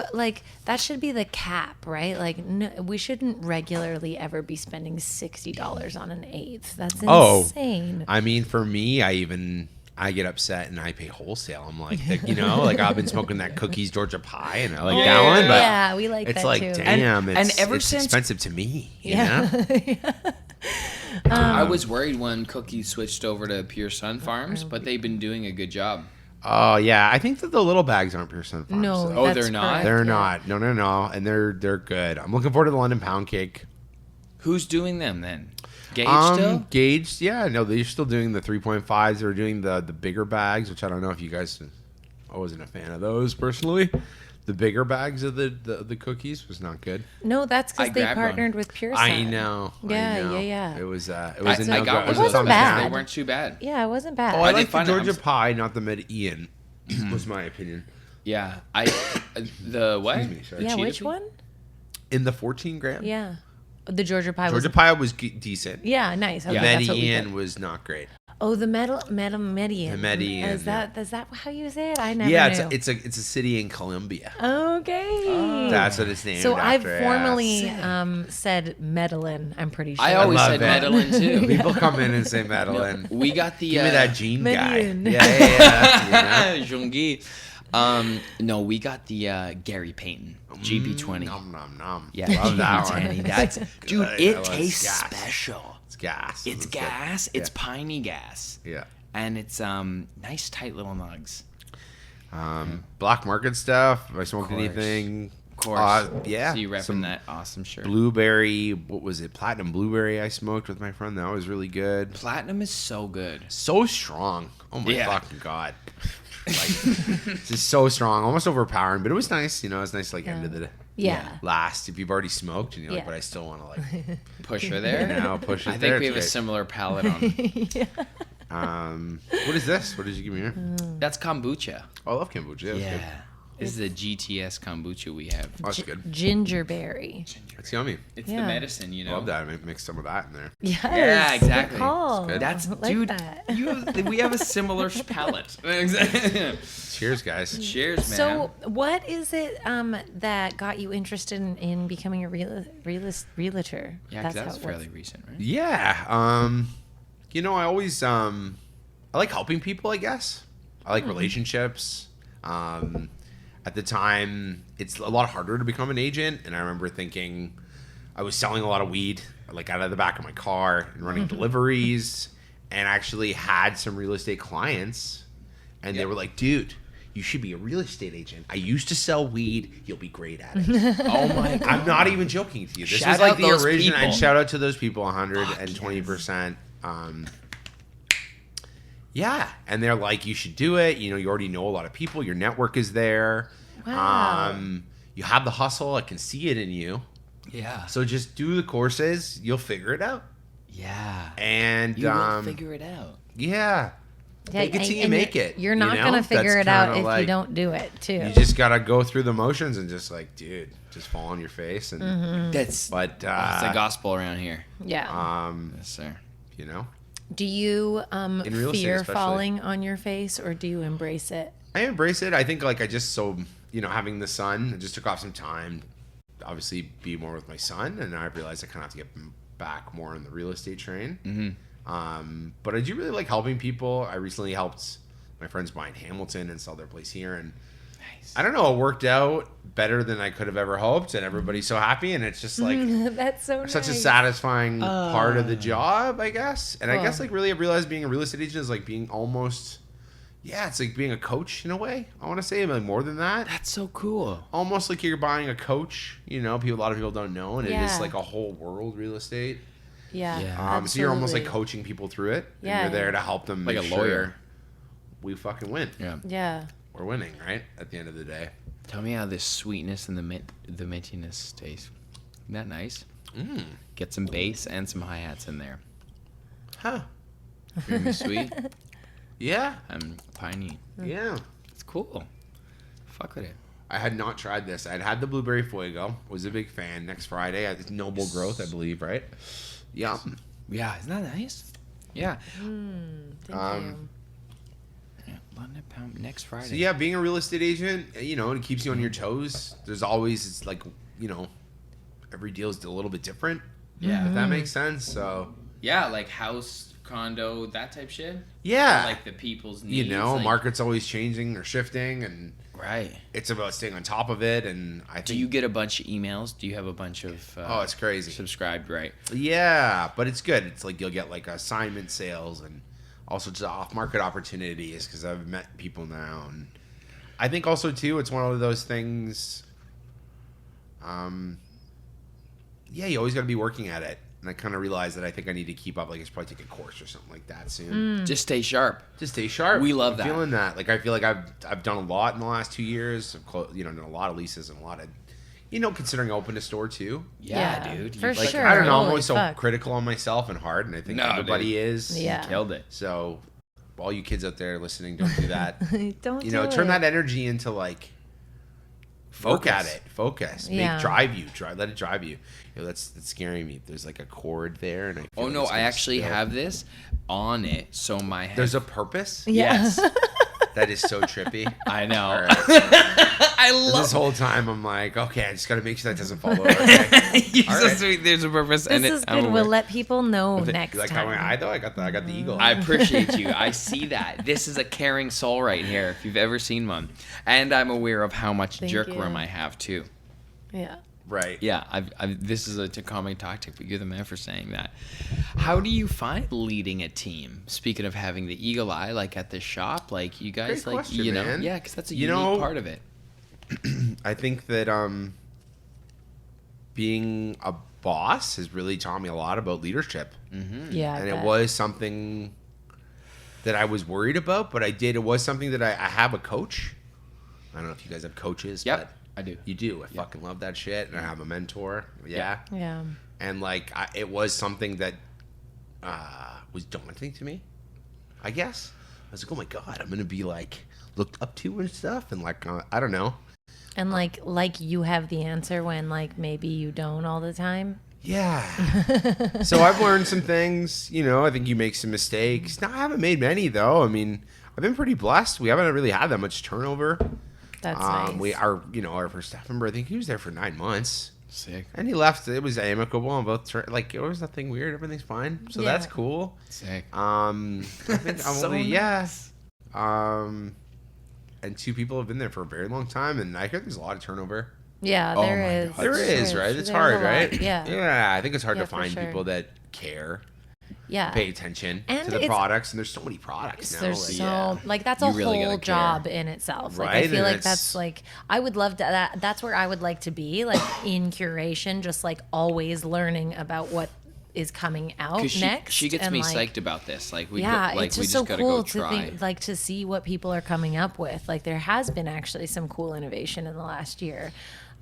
that should be the cap, right? Like no, we shouldn't regularly ever be spending $60 on an eighth. That's insane. I mean, for me, I get upset and I pay wholesale. I'm like, like I've been smoking that Cookies Georgia pie and I like that one, but we like it's that like, too. damn, and ever it's since expensive to me. You know? I was worried when Cookies switched over to Pure Sun Farms, but they've been doing a good job. Oh yeah, I think that the little bags aren't Pure Sun Farms. No, though. they're not? correct, They're yeah. not. No, and they're good. I'm looking forward to the London Pound Cake. Who's doing them then? Gage still? Gage, yeah, no, they're still doing the 3.5s. They're doing the bigger bags, which I don't know if you guys. I wasn't a fan of those personally. The bigger bags of the cookies was not good. No, that's because they grabbed partnered with Pure Sun. I know. Yeah. It was I a got no-go. one of It those. wasn't bad. They weren't too bad. Yeah, it wasn't bad. Oh, I did like the find it- Georgia pie, not the Median. Was my opinion. Yeah. The what? Excuse me, sorry. yeah, cheetah which pea? one? In the 14 gram. Yeah, the Georgia pie Georgia was. pie was decent. Yeah, nice. Okay, that's what we Median did. was not great. Oh, the median. The Median, Is that how you say it? I never Yeah, knew. it's a city in Colombia. Okay. That's what it's named So I've after. formally said Medellin. I'm pretty sure. I always love said it. Medellin too. People come in and say Madeline. We got the Give me that Gene Median. guy. Yeah. Jungi. No, we got the Gary Payton GP20. Nom nom nom. Yeah, Love that GP20. one. That's dude. Good. It That was tastes gas. special. It's gas. It's That's gas. good. It's piney gas. Yeah. And it's nice tight little nugs. Black market stuff. If I smoked Course. anything. Of course. Yeah. So you repping some that awesome shirt. blueberry. What was it? Platinum blueberry. I smoked with my friend. That was really good. Platinum is so good. So strong. Oh my Yeah. fucking god. Like, it's just so strong, almost overpowering, but it was nice. It was nice, like end of the Yeah. last. If you've already smoked and you're like, Yeah. but I still want to like Push her there. push it I there. think we have a It's similar palette on. great. What is this? What did you give me here? That's kombucha. Oh, I love kombucha. That's good. This is a GTS kombucha we have. Oh, that's good. Gingerberry. It's yummy. It's Yeah. the medicine, you I know. love that. I mix some of that in there. Yes. Yeah, exactly. Good call. It's good. That's I like dude. that. We have a similar palate. Cheers, guys. Cheers, man. So, what is it that got you interested in becoming a realtor? Yeah, 'cause that was how it fairly recent, right? Yeah. I always I like helping people. I guess I like relationships. At the time, it's a lot harder to become an agent, and I remember thinking I was selling a lot of weed, like out of the back of my car and running deliveries, and actually had some real estate clients, and they were like, "Dude, you should be a real estate agent. I used to sell weed. You'll be great at it." Oh my god. I'm not even joking to you. This Shout is like out the those original. And people. shout out to those people, 120%. Yeah, and they're like, you should do it. You already know a lot of people. Your network is there. Wow. You have the hustle. I can see it in you. Yeah. So just do the courses. You'll figure it out. Yeah. And You will figure it out. yeah, Take it till you make it. You're not you know? gonna figure That's it out kinda if like- you don't do it too. You just gotta go through the motions and just like, dude, just fall on your face and. Mm-hmm. That's But it's the gospel around here. yeah. Yes, sir. You know, Do you In real estate fear especially. falling on your face, or do you embrace it? I embrace it. I think like I just having the son, it just took off some time. Obviously, be more with my son, and I realized I kind of have to get back more in the real estate train. Mm-hmm. But I do really like helping people. I recently helped my friends buy in Hamilton and sell their place here, and Nice. I don't know, it worked out better than I could have ever hoped, and everybody's so happy, and it's just like That's so nice. such a satisfying part of the job, I guess. And I Cool. guess like really I realized being a real estate agent is like being almost, it's like being a coach in a way. I want to say like more than that. That's so cool. Almost like you're buying a coach. A lot of people don't know, and it Yeah. is like a whole world real estate. Yeah. Yeah. So you're almost like absolutely. coaching people through it. Yeah. And you're there to help them Like make a sure lawyer. we fucking win. Yeah. Yeah. We're winning, right? At the end of the day. Tell me how this sweetness and the mintiness tastes. Isn't that nice? Get some bass and some hi-hats in there. Huh. Creamy sweet. Yeah. Piney. Yeah. It's cool. Fuck with it. I had not tried this. I'd had the Blueberry Fuego. Was a big fan. Next Friday at Noble Growth, I believe, right? Yeah. Yeah, isn't that nice? Yeah. Thank you. London Pound next Friday. So yeah, being a real estate agent, you know, it keeps you on your toes. There's always, it's like, you know, every deal is a little bit different. Yeah. If that makes sense. So yeah, like house, condo, that type shit. yeah, Or like the people's needs. you know, like, market's always changing or shifting, and right. it's about staying on top of it. And I think, Do you get a bunch of emails? Do you have a bunch of oh, it's crazy. subscribed? Right. Yeah, but it's good. It's like you'll get like assignment sales and also just off-market opportunities because I've met people now. And I think also too, it's one of those things. Yeah, you always got to be working at it. And I kind of realized that I think I need to keep up. Like, I should probably take a course or something like that soon. Just stay sharp. Just stay sharp. We love I'm that. feeling that. Like, I feel like I've done a lot in the last 2 years. I've you know, done a lot of leases and a lot of, you know, considering open a store too. Yeah, dude. For like, sure. I don't know. I'm Holy always so fuck. critical on myself and hard, and I think No, everybody dude. is. Yeah. Killed it. So, all you kids out there listening, don't do that. Don't You know, do turn it. that energy into like work at it. Focus. Yeah. Let it drive you. You know, that's scaring me. There's like a cord there, and I feel Oh like no, it's I gonna actually spill. have this on it, so my head. There's a purpose. Yeah. Yes. That is so trippy. I know. All right. I And love this whole time I'm like, okay, I just gotta make sure that doesn't fall over. Okay? You're All so right. sweet. There's a purpose. This and is I'm good. We'll aware. let people know You next like how time. my eye though? I got the eagle. I appreciate you. I see that. This is a caring soul right here, if you've ever seen one. And I'm aware of how much Thank jerk you. worm I have too. Yeah. Right. Yeah, this is a common tactic, but you're the man for saying that. How do you find leading a team? Speaking of having the eagle eye, like at the shop, like you guys, Great like question, you know, man. yeah, because that's a You unique know, part of it. I think that being a boss has really taught me a lot about leadership. Yeah. I And it bet. was something that I was worried about, but it was something that I have a coach. I don't know if you guys have coaches. Yep, But I do. you do. I fucking love that shit. And I have a mentor. Yeah. Yeah. And like, it was something that was daunting to me, I guess. I was like, oh my God, I'm going to be like looked up to and stuff. And like, I don't know. And like you have the answer when like maybe you don't all the time. Yeah. So I've learned some things, you know, I think you make some mistakes. No, I haven't made many though. I mean, I've been pretty blessed. We haven't really had that much turnover. That's nice. Our first staff member, I think he was there for 9 months. Sick. And he left. It was amicable on both. Like, there was nothing weird. Everything's fine. So Yeah. that's cool. Sick. I think I'm So only, nice. and 2 people have been there for a very long time, and I hear there's a lot of turnover. Yeah, Oh there my is. God. There is, right? It's hard, right? Yeah. Yeah, I think it's hard Yeah, to for find sure. people that care, Yeah. pay attention And to the it's- products, and there's so many products now. There's like, so like that's a You really whole gotta care. job in itself. Like I Right, feel and like it's- that's like I would love to that's where I would like to be, like in curation, just like always learning about what is coming out Because next. she gets and, me like, psyched about this. Like we yeah, like it's we just just so gotta cool go to try. think, like to see what people are coming up with. Like there has been actually some cool innovation in the last year.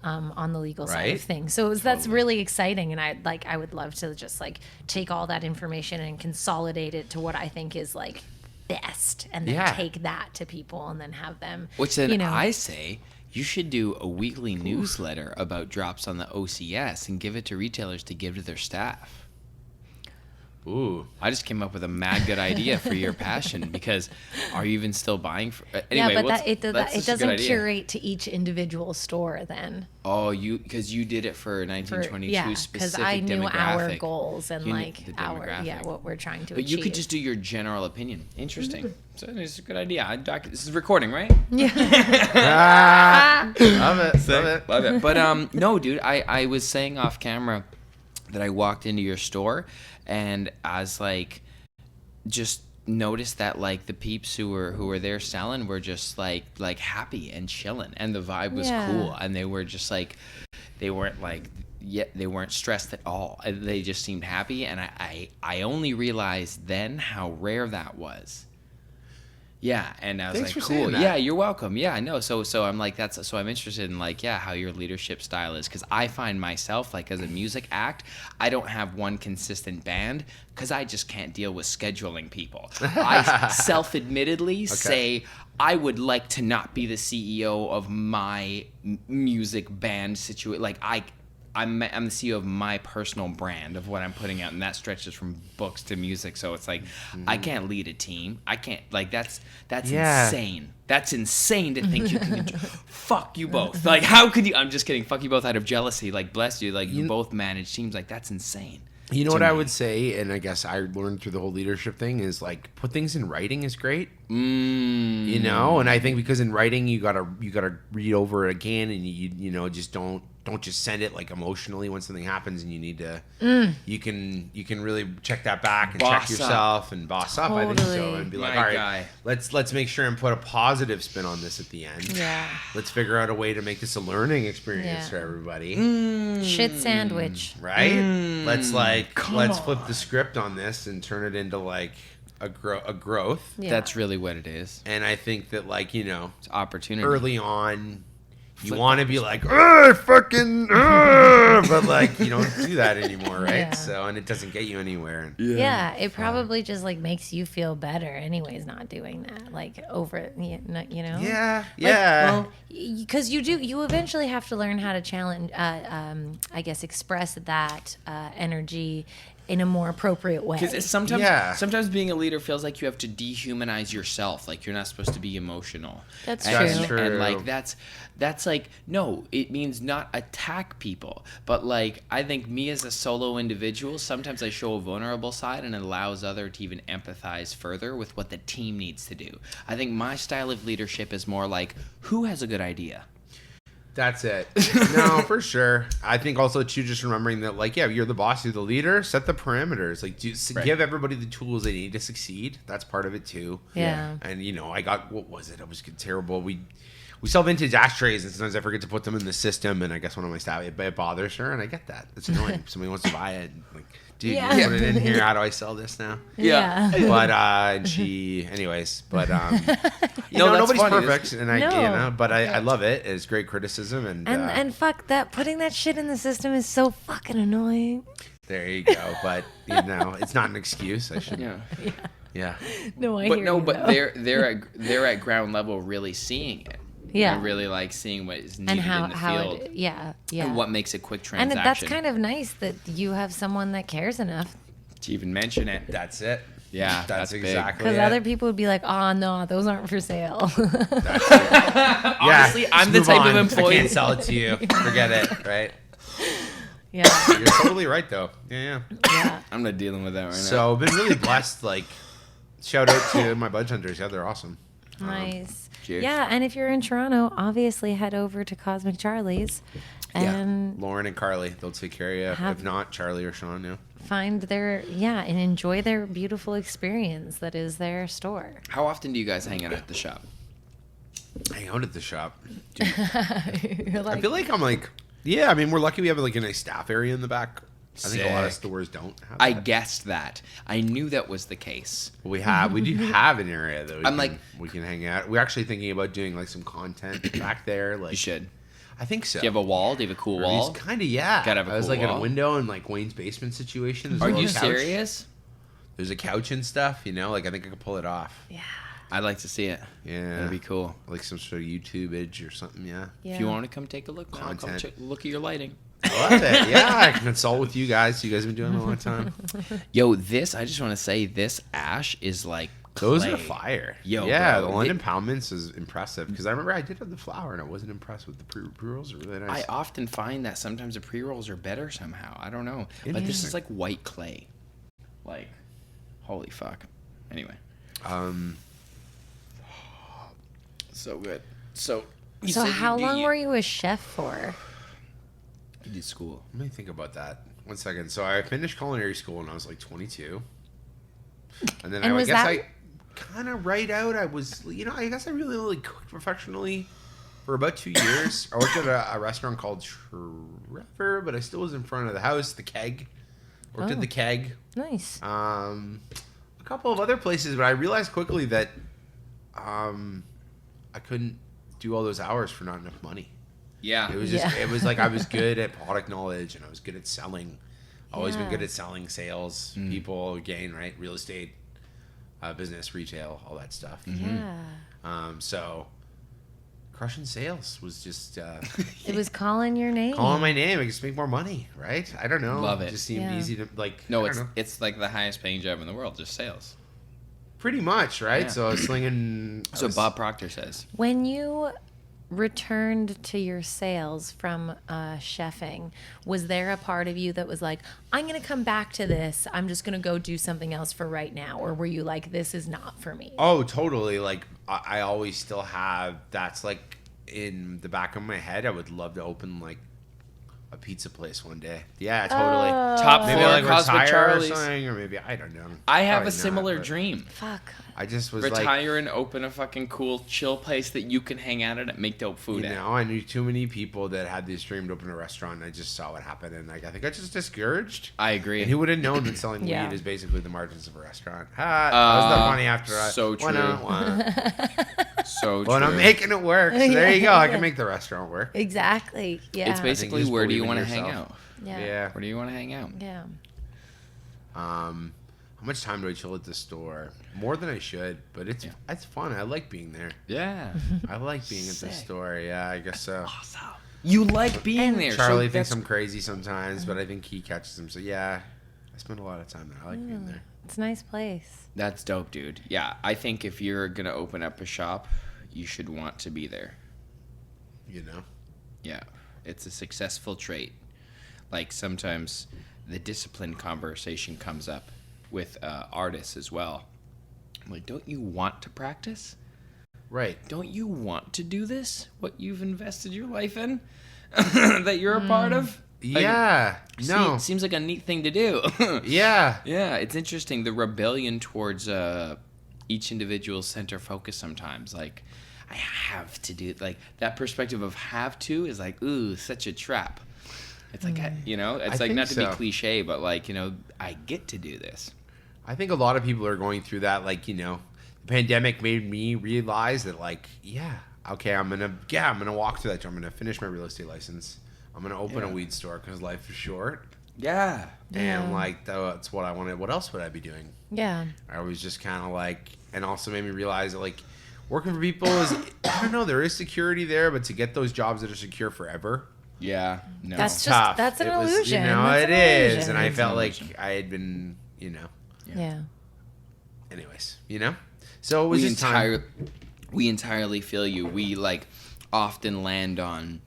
On the legal side Right? of things, so that's really exciting, and I would love to just like take all that information and consolidate it to what I think is like best, and then Yeah. take that to people, and then have them. Which then you know, I say you should do a weekly newsletter about drops on the OCS and give it to retailers to give to their staff. Ooh. I just came up with a mad good idea for your passion, because are you even still buying? Anyway, yeah, but what's- it that's just a good doesn't idea. curate to each individual store then. Oh, because you did it for 1922 Yeah, because specific I knew our demographic. goals and You knew like the our demographic. what we're trying to But achieve. you could just do your general opinion. Interesting. Mm-hmm. So it's a good idea. This is recording, right? Love it. Love it. Love it. But no, dude, I was saying off camera that I walked into your store, and I was like, just noticed that like the peeps who were there selling were just like happy and chilling, and the vibe was Yeah. cool, and they were just like, they weren't like, yet they weren't stressed at all. They just seemed happy, and I only realized then how rare that was. Yeah, and I was Thanks like, for cool. saying that. Yeah, you're welcome. Yeah, I know. So I'm like, so I'm interested in like, yeah, how your leadership style is, because I find myself like as a music act, I don't have one consistent band because I just can't deal with scheduling people. I self-admittedly say I would like to not be the CEO of my music band situation. Like I'm the CEO of my personal brand of what I'm putting out, and that stretches from books to music. So it's like I can't lead a team. I can't that's insane. That's insane to think you can. Fuck you both. Like, how could you? I'm just kidding. Fuck you both out of jealousy. Like, bless you. Like, you both manage teams. Like, that's insane. You know what I would say, and I guess I learned through the whole leadership thing, is like put things in writing is great. You know, and I think because in writing you gotta read over it again, and you know just don't just send it like emotionally when something happens, and you need to you can really check that back and check yourself and boss up. I think so, and be like, all right, let's make sure and put a positive spin on this at the end. Yeah, let's figure out a way to make this a learning experience for everybody. Shit sandwich, right? Let's flip the script on this and turn it into like a growth. Yeah. That's really what it is. And I think that it's opportunity early on. You want to be like, fucking, but like you don't do that anymore, right? Yeah. So, and it doesn't get you anywhere. Yeah, it probably just like makes you feel better, anyways. Not doing that, like over, you know. Yeah, well, because you eventually have to learn how to challenge, I guess, express that energy in a more appropriate way. Because sometimes being a leader feels like you have to dehumanize yourself. Like you're not supposed to be emotional. That's true. And like that's like, no, it means not attack people. But like I think me as a solo individual, sometimes I show a vulnerable side and it allows others to even empathize further with what the team needs to do. I think my style of leadership is more like, who has a good idea? That's it. No, for sure. I think also too, just remembering that you're the boss, you're the leader, set the parameters, give everybody the tools they need to succeed. That's part of it too. Yeah. And I got, what was it? It was terrible. We sell vintage ashtrays and sometimes I forget to put them in the system, and I guess one of my staff, it bothers her, and I get that. It's annoying. Somebody wants to buy it, dude, you put it in here. How do I sell this now? Yeah. But nobody's funny. perfect, and I love it. It's great criticism, and fuck that. Putting that shit in the system is so fucking annoying. There you go. But it's not an excuse. I should. Yeah. No, I hear you. But they're at ground level, really seeing it. Yeah. And really seeing what is needed and in the field. Yeah. And what makes a quick transaction. And that's kind of nice that you have someone that cares enough to even mention it. That's it. Yeah, that's exactly it. Because other people would be like, oh, no, those aren't for sale. That's it. Honestly, I'm the type of employee. I can't sell it to you. Forget it, right? Yeah. You're totally right, though. Yeah. I'm not dealing with that right now. So I've been really blessed. Shout out to my budge hunters. Yeah, they're awesome. Nice. Cheers. Yeah, and if you're in Toronto, obviously head over to Cosmic Charlie's. And Lauren and Carly, they'll take care of you. If not, Charlie or Sean, find and enjoy their beautiful experience that is their store. How often do you guys hang out at the shop? Hang out at the shop. Dude. I feel like I'm we're lucky we have a nice staff area in the back. I think a lot of stores don't have that. I guessed that. I knew that was the case. We do have an area that we can hang out. We're actually thinking about doing some content back there. You should. I think so. Do you have a wall? Do you have a cool wall? Kind of, yeah. Gotta have a cool wall. In wall. a window in Wayne's basement situation. Are you serious? There's a couch and stuff, I think I could pull it off. Yeah. I'd like to see it. Yeah. That'd be cool. Some sort of YouTube-age or something, yeah. If you want to come take a look, look at your lighting. I love it. Yeah, I can consult with you guys. You guys have been doing it a long time. Yo, I just want to say, this ash is like clay. Those are fire. Yo, yeah, bro, the London Poundments is impressive, because I remember I did have the flower and I wasn't impressed with the pre-rolls. Are really nice. I often find that sometimes the pre-rolls are better somehow. I don't know. But this is like white clay. Holy fuck. Anyway. So good. So how long were you a chef for? I did school. Let me think about that. 1 second. So I finished culinary school when I was 22. And then I kind of right out, I was, I guess I really only cooked professionally for about 2 years. I worked at a restaurant called Trevor, but I still was in front of the house, the Keg. Worked at the Keg. Nice. A couple of other places, but I realized quickly that I couldn't do all those hours for not enough money. Yeah. It was just, it was like I was good at product knowledge and I was good at selling. Always been good at selling, sales, people, again, right? Real estate, business, retail, all that stuff. Yeah. So crushing sales was just It was calling your name. calling my name. I just make more money, right? I don't know. Love it. Just seemed easy to like. No, I don't know. it's like the highest paying job in the world, just sales. Pretty much, right? Yeah. So I was slinging. That's what Bob Proctor says. When you returned to your sales from chefing, was there a part of you that was like, I'm going to come back to this, I'm just going to go do something else for right now? Or were you like, this is not for me? Oh, totally. Like I always still have. That's like in the back of my head. I would love to open like a pizza place one day. Yeah, totally. Top Maybe floor like CrossFit retire or Charlie's. something, or maybe I don't know. I have Probably a similar not, but dream. Fuck. I just was like, Retire and open a fucking cool chill place that you can hang out at and make dope food you at. know, I knew too many people that had this dream to open a restaurant. And I just saw what happened, and like I think I just discouraged. I agree. And who would have known that selling Yeah. weed is basically the margins of a restaurant? That was the funny after. so Why not? Why? So Well, true. I'm making it work. So there you go. I can make the restaurant work. Exactly. Yeah. It's basically just where do you believe in want to hang yourself. out? Yeah. Where do you want to hang out? Yeah. How much time do I chill at the store? More than I should, but it's fun. I like being there. Yeah. I like being at the Sick. store. Yeah, I guess so. Awesome. You like being there. Charlie so thinks that's- I'm crazy sometimes, but I think he catches him. So yeah, I spend a lot of time there. I like being there. It's a nice place. That's dope, dude. Yeah, I think if you're going to open up a shop, you should want to be there. You know. Yeah. It's a successful trait. Like sometimes the discipline conversation comes up with artists as well. I'm like, don't you want to practice? Right. Don't you want to do this? What you've invested your life in? That you're a part of? Like, Yeah. No. Seems like a neat thing to do. Yeah. Yeah, it's interesting. The rebellion towards each individual center focus sometimes. Like, I have to do it. Like, that perspective of have to is like, ooh, such a trap. It's like, you know, it's I like think not to be so. cliche, but like, you know, I get to do this. I think a lot of people are going through that. Like, you know, the pandemic made me realize that, like, okay, I'm gonna walk through that. I'm gonna finish my real estate license. I'm gonna open a weed store because life is short. Yeah. And like that's what I wanted. What else would I be doing? Yeah. I was just kind of like, and also made me realize that like working for people is, I don't know, there is security there, but to get those jobs that are secure forever, Yeah. No. That's just tough. that's an It was, illusion. You know, That's it an is, illusion. and I It's felt an like illusion. I had been, you know. Yeah. Anyways, you know. So it was just time. We entirely feel you. We like often land on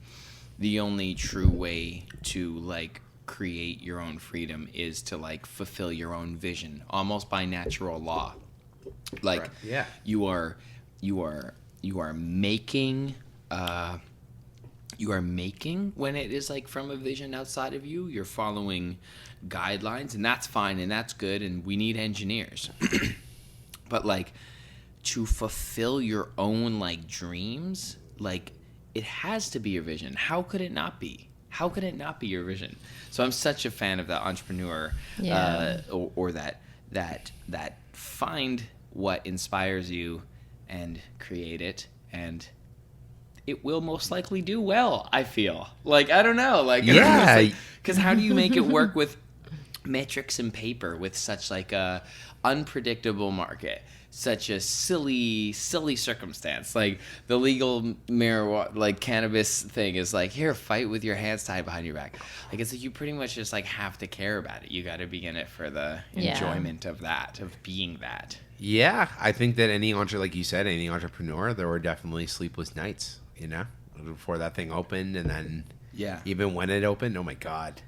the only true way to like create your own freedom is to like fulfill your own vision almost by natural law. Like Right. Yeah. you are making when it is like from a vision outside of you. You're following guidelines, and that's fine and that's good, and we need engineers. But like to fulfill your own like dreams, like it has to be your vision. How could it not be? How could it not be your vision? So I'm such a fan of that entrepreneur, or that find what inspires you and create it, and it will most likely do well. I feel like I don't know, like Yeah. because how do you make it work with metrics and paper with such like a unpredictable market? Such a silly circumstance. Like the legal marijuana, like cannabis thing is like, here, fight with your hands tied behind your back. Like it's like you pretty much just like have to care about it. You got to be in it for the enjoyment of that, of being that. Yeah, I think that like you said, any entrepreneur, there were definitely sleepless nights, you know, before that thing opened, and then even when it opened, oh my god,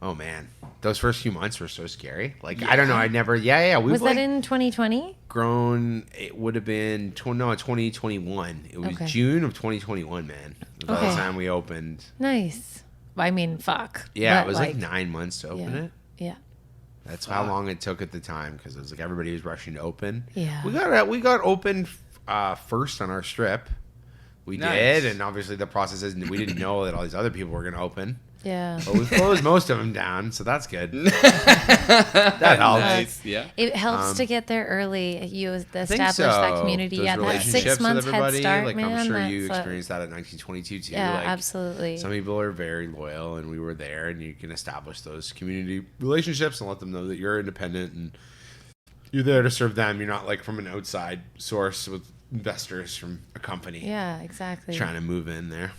oh man, those first few months were so scary. Like I don't know, I never, we Was that in 2020? grown. It would have been 2021. It was June of 2021, man. By the time we opened. Nice. I mean, fuck. Yeah, But, it was like 9 months to open it. Yeah. That's how long it took at the time, because it was like everybody was rushing to open. Yeah. We got open first on our strip. We Nice. did, and obviously the process is we didn't know that all these other people were going to open. Yeah. But we closed most of them down, so that's good. That helps. Nice. Yeah. It helps to get there early. You I think establish that community. Those Yeah, that relationships 6 months with head everybody, start, like man. I'm sure you that's experienced that at 1922 too. Yeah, like, absolutely. Some people are very loyal, and we were there, and you can establish those community relationships and let them know that you're independent and you're there to serve them. You're not like from an outside source with investors from a company. Yeah, exactly. Trying to move in there.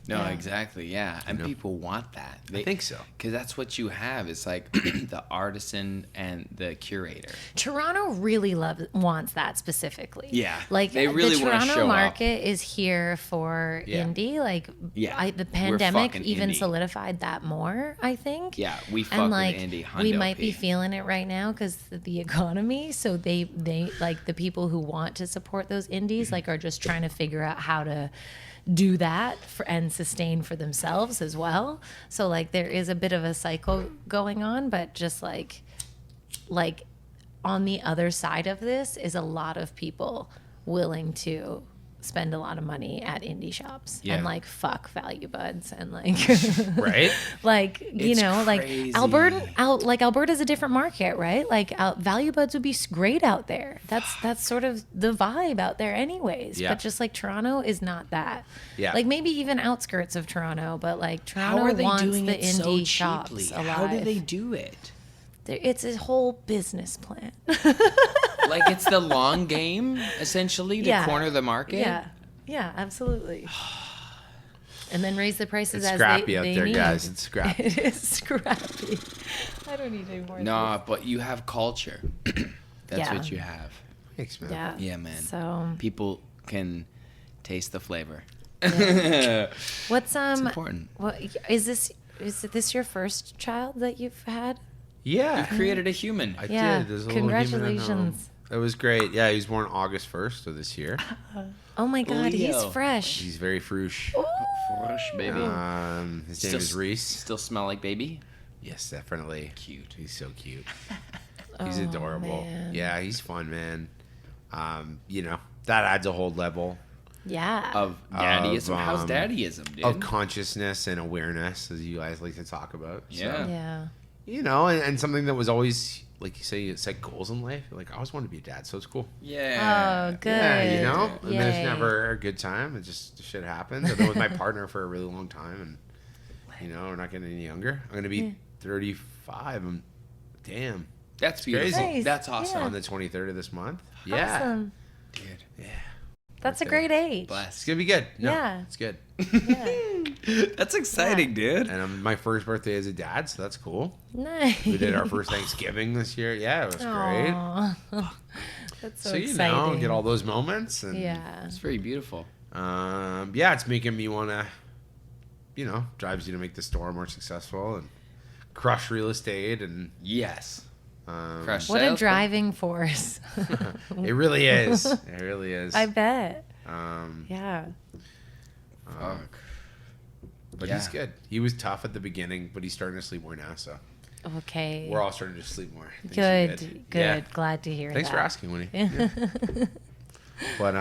No, exactly. Yeah. And people want that. I think so. Because that's what you have. It's like the artisan and the curator. Toronto really wants that specifically. Yeah. Like they really the want to show Toronto market is here for indie. Like the pandemic even solidified that more, I think. Yeah, we fuck and like, with indie. We might be feeling it right now because the economy. So they like the people who want to support those indies like are just trying to figure out how to do that and sustain for themselves as well. So like there is a bit of a cycle going on, but just like on the other side of this is a lot of people willing to spend a lot of money at indie shops and like fuck value buds and like right, like you it's know crazy. like Alberta's a different market, right? Like value buds would be great out there. That's sort of the vibe out there anyways. But just like Toronto is not that. Like maybe even outskirts of Toronto, but like Toronto wants the indie shops alive. How do they do it? It's a whole business plan. Like it's the long game, essentially, to corner the market? Yeah, absolutely. And then raise the prices it's as scrappy they out there, need. guys. It's scrappy. It is scrappy. I don't need any more. Nah, but you have culture. That's what you have. Thanks, man. Yeah, man. So people can taste the flavor. What's It's important. What is this? Is this your first child that you've had? Yeah. You created a human. I did. There's a Congratulations. little human at home. It was great. Yeah, he was born August 1st of this year. Oh my God, Leo. he's fresh. He's very fresh. Fresh baby. His name is Reese. Still smell like baby? Yes, definitely. Cute. He's so cute. He's adorable. Man. Yeah, he's fun, man. You know, that adds a whole level Yeah. Of daddyism. How's daddyism, dude? of consciousness and awareness, as you guys like to talk about. Yeah. Yeah. You know, and something that was always, like you say, set goals in life. Like, I always wanted to be a dad, so it's cool. Yeah. Oh, good. Yeah, you know? And then it's Yay. never a good time. It just, shit happens. I've been with my partner for a really long time, and, you know, we're not getting any younger. I'm going to be 35. Damn. That's beautiful. Nice. That's awesome. On the 23rd of this month. Yeah. Awesome. Dude. Yeah. That's a great age. It's Bless. going to be good. No, Yeah. It's good. Yeah. That's exciting, dude. And my first birthday as a dad, so that's cool. Nice. We did our first Thanksgiving this year. Yeah, it was great. Aw. That's so So, you exciting. know, get all those moments. And, Yeah. It's very beautiful. yeah, it's making me want to, you know, drives you to make the store more successful and crush real estate. And Yes. Crush What a sales, driving force. it really is. It really is. I bet. Um, Yeah. Fuck. but Yeah. he's good. He was tough at the beginning, but he's starting to sleep more now. So Okay. we're all starting to sleep more. Things are Good. Yeah. Glad to hear Thanks that. for asking, Winnie. Yeah. But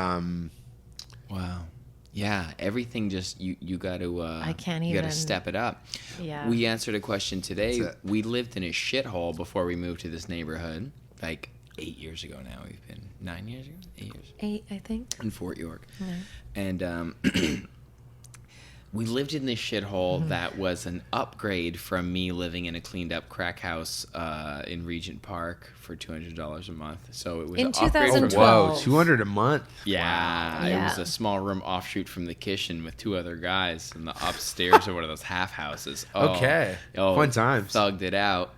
Wow. Yeah, everything just you got to. I can't You got even- to step it up. Yeah. We answered a question today. That's it. We lived in a shithole before we moved to this neighborhood. Like 8 years ago now. We've been 9 years ago. 8 years 8, I think. in Fort York, Yeah. and we lived in this shithole that was an upgrade from me living in a cleaned up crack house in Regent Park for $200 a month. So it was In an upgrade from 2012. whoa, $200 a month. yeah, it Yeah. was a small room offshoot from the kitchen with 2 other guys in the upstairs of one of those half houses. Okay. Fun times. Thugged it out.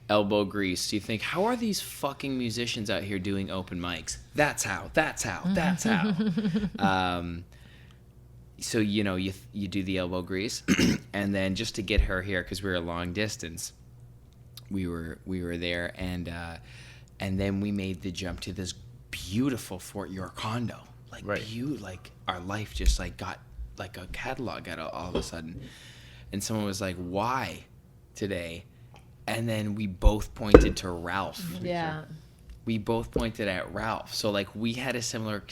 Elbow grease. You think, how are these fucking musicians out here doing open mics? That's how. That's how. That's how. So, you know, you do the elbow grease. And then just to get her here, because we were a long distance, we were there. And then we made the jump to this beautiful Fort York condo. Like, Right. like our life just like got like a catalog at all of a sudden. And someone was like, why today? And then we both pointed to Ralph. Yeah. We both pointed at Ralph. So like we had a similar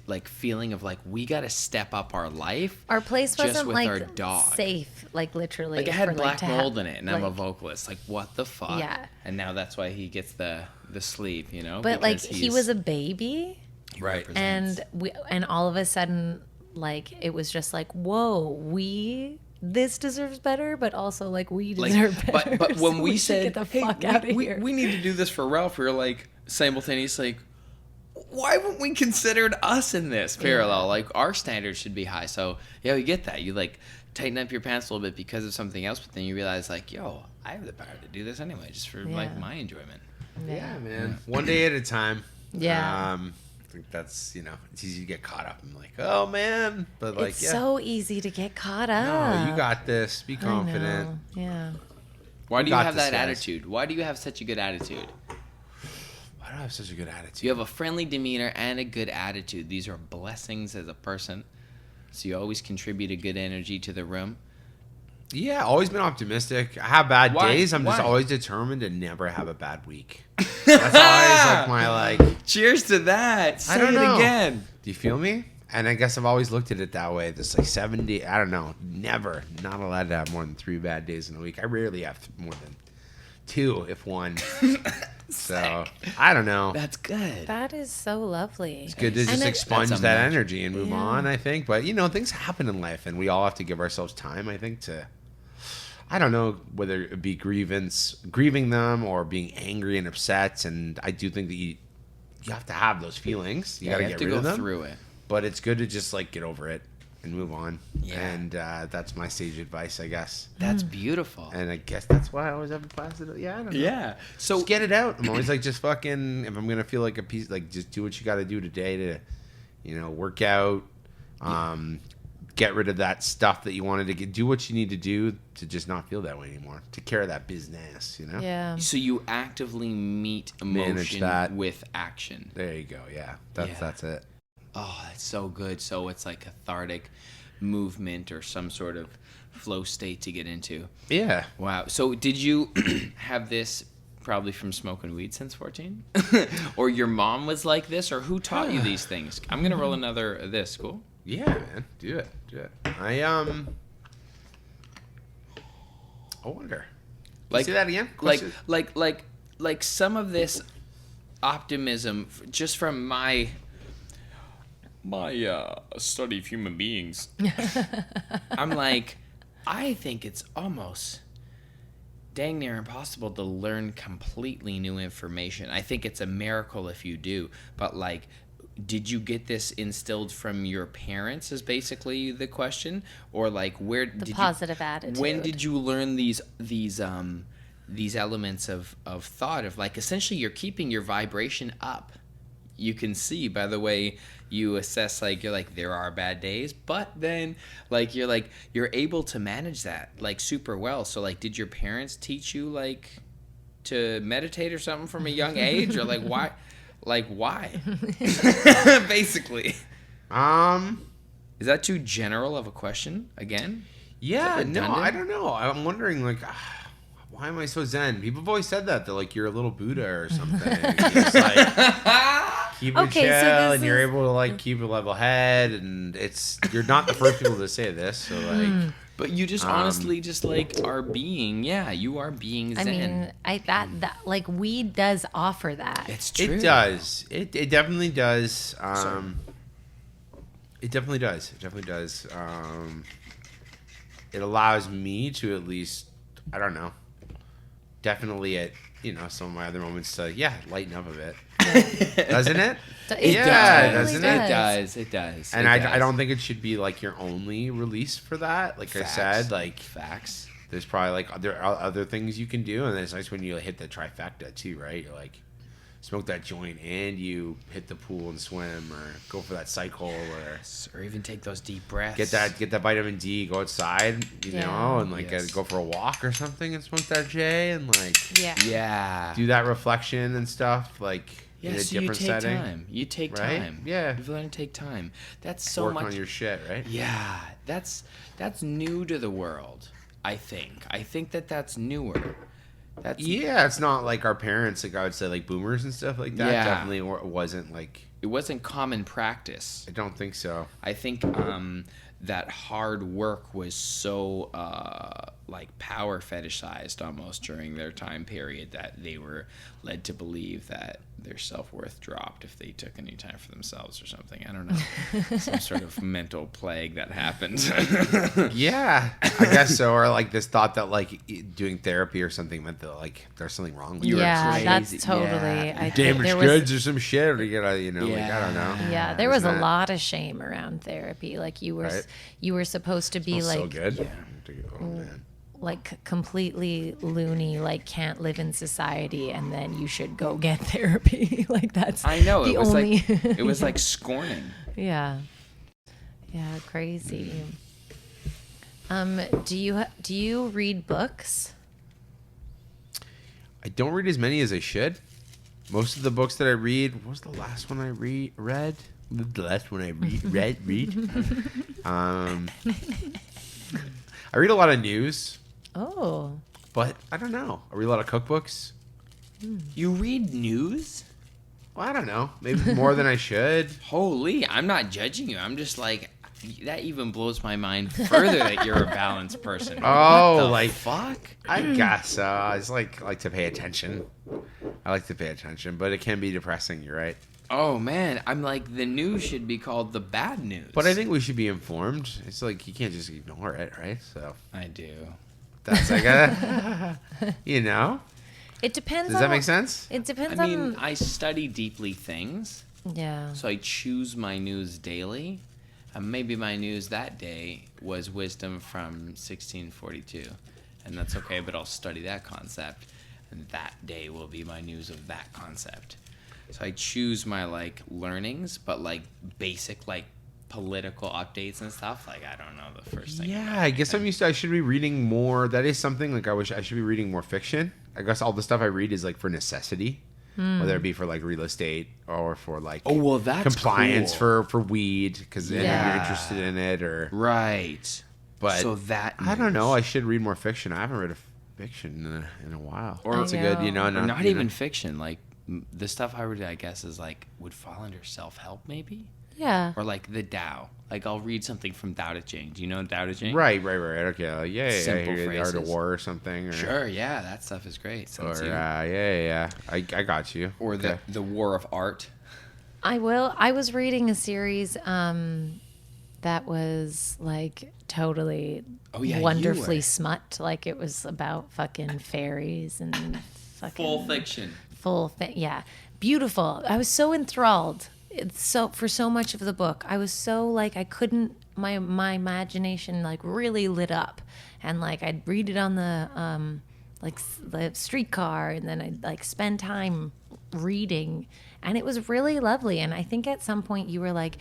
like feeling of like we got to step up our life. Our place just wasn't with like our dog. safe, like literally. Like it had for, black to mold have, in it, and I'm a like- vocalist. Like what the fuck? Yeah. And now that's why he gets the sleep, you know. But like because he was a baby, he Right. represents- and all of a sudden, like it was just like, whoa, this deserves better, but also like we deserve better. But when so we should said, get the hey, fuck out of we here. need to do this for Ralph, we were like simultaneously like, why haven't we considered us in this parallel? Like, our standards should be high. So, yeah, we get that. You, like, tighten up your pants a little bit because of something else, but then you realize, like, yo, I have the power to do this anyway, just for, like, my enjoyment. Yeah, man. One day at a time. Yeah. I think that's, it's easy to get caught up. I'm like, oh, man. But, like, it's so easy to get caught up. No, you got this. Be confident. Yeah. Why do you have that attitude? Why do you have such a good attitude? Why do I have such a good attitude? You have a friendly demeanor and a good attitude. These are blessings as a person. So you always contribute a good energy to the room. Yeah, always been optimistic. I have bad days. I'm just always determined to never have a bad week. That's always like my Cheers to that. Say I don't know. It again. Do you feel me? And I guess I've always looked at it that way. This like 70. I don't know. Never. Not allowed to have more than 3 bad days in a week. I rarely have more than 2, if one. So I don't know. That's good. That is so lovely. It's good to just expunge that energy and move on, I think. But, things happen in life, and we all have to give ourselves time, I think, to, I don't know whether it be grieving them or being angry and upset. And I do think that you have to have those feelings. You got to get rid of them. Through it. But it's good to just, like, get over it and move on. Yeah. And that's my sage advice, I guess. That's beautiful. And I guess that's why I always have a class. Yeah, I don't know. Yeah. So just get it out. I'm always like, just fucking, if I'm going to feel like a piece, like, just do what you got to do today to, work out, get rid of that stuff that you wanted to do what you need to do to just not feel that way anymore. Take care of that business, Yeah. So you actively meet emotion with action. There you go. Yeah. That's it. Oh, that's so good. So it's like cathartic movement or some sort of flow state to get into. Yeah. Wow. So did you have this probably from smoking weed since 14? Or your mom was like this? Or who taught you these things? I'm going to roll another of this. Cool? Yeah, man. Do it. I wonder. Like, say that again? Like some of this optimism just from my study of human beings. I'm like, I think it's almost dang near impossible to learn completely new information. I think it's a miracle if you do. But, like, did you get this instilled from your parents is basically the question? Or, like, where did you... positive attitude. When did you learn these elements of thought of, like, essentially you're keeping your vibration up. You can see by the way you assess, like, you're like, there are bad days, but then, like, you're able to manage that, like, super well. So, like, did your parents teach you, like, to meditate or something from a young age? Or, like, why? Like, why? Basically. Is that too general of a question again? Yeah, no, I don't know. I'm wondering, like, why am I so zen? People have always said that. They're like, you're a little Buddha or something. It's like, keep it chill, and you're able to, like, keep a level head, and you're not the first people to say this, so, like... But you just honestly just, like, are being, you are being zen. I mean, that like, weed does offer that. It's true. It does. It definitely does. It definitely does. It allows me to at least, I don't know, definitely at, some of my other moments to, lighten up a bit. Doesn't it? It does. And I don't think it should be, like, your only release for that. Like I said, like, facts. There's probably, like, there are other things you can do, and it's nice when you hit the trifecta too, right? You're like, smoke that joint and you hit the pool and swim, or go for that cycle, or even take those deep breaths. Get that vitamin D, go outside, and, like, go for a walk or something and smoke that J, and, like, do that reflection and stuff, like, in a different setting. You take right? time. Yeah. You've learned to take time. That's so work much on your shit, right? Yeah. That's new to the world, I think. I think that's newer. It's not like our parents, like, I would say, like, boomers and stuff like that. Definitely wasn't, like... It wasn't common practice. I don't think so. I think that hard work was so, like, power fetishized almost during their time period that they were led to believe that their self-worth dropped if they took any time for themselves or something. I don't know. Some sort of mental plague that happened. Yeah, I guess so. Or like this thought that like doing therapy or something meant that like there's something wrong with you. Yeah, that's totally. Yeah. I Damaged there was, goods or some shit. Or like, I don't know. Yeah, there was a Isn't lot of shame around therapy. Like you were, Right. you were supposed to be Smells like, so good. Oh man. like completely loony, like can't live in society, and then you should go get therapy. Like that's. I know the it was only. like it was like scorning. Yeah. Yeah, crazy. Do you read books? I don't read as many as I should. Most of the books that I read, what was the last one I read? The last one I read. I read a lot of news, Oh. but I don't know. I read a lot of cookbooks. You read news? Well, I don't know. Maybe more than I should. Holy, I'm not judging you. I'm just like, that even blows my mind further that you're a balanced person. Oh, What the like fuck? I guess I just like to pay attention. I like to pay attention, but it can be depressing. You're right. Oh man, I'm like, the news should be called the bad news. But I think we should be informed. It's like you can't just ignore it, right? So I do. that's like a, you know. It depends. Does that make sense? It depends I mean, on. I study deeply things, Yeah. so I choose my news daily. And maybe my news that day was wisdom from 1642, and that's okay. But I'll study that concept, and that day will be my news of that concept. So I choose my like learnings, but like basic like political updates and stuff. Like I don't know the first thing. Yeah, about I guess anything. I should be reading more. That is something like I wish I should be reading more fiction. I guess all the stuff I read is like for necessity, whether it be for like real estate or for like Oh well, that's compliance cool. for weed because you're Yeah. interested in it or. Right. But so that I don't news. know. I should read more fiction. I haven't read a fiction in a while. Or it's a good, know. Or not you even know. fiction. Like the stuff I read, I guess, is like would fall under self-help maybe, Yeah. or like the Tao. Like I'll read something from Tao Te Ching. Do you know Tao Te Ching? Right. Okay. Yeah. Simple The Art of phrases. War or something. Or, Sure. Yeah, that stuff is great. Or Sun Tzu. yeah. I got you. Or Okay. the War of Art. I will. I was reading a series that was like totally Oh, yeah, you wonderfully were. smut. Like it was about fucking fairies and fucking Full fiction. full thing. Yeah, beautiful. I was so enthralled. It's so for so much of the book. I was so like I couldn't. My imagination like really lit up, and like I'd read it on the the streetcar, and then I'd like spend time reading, and it was really lovely. And I think at some point you were like,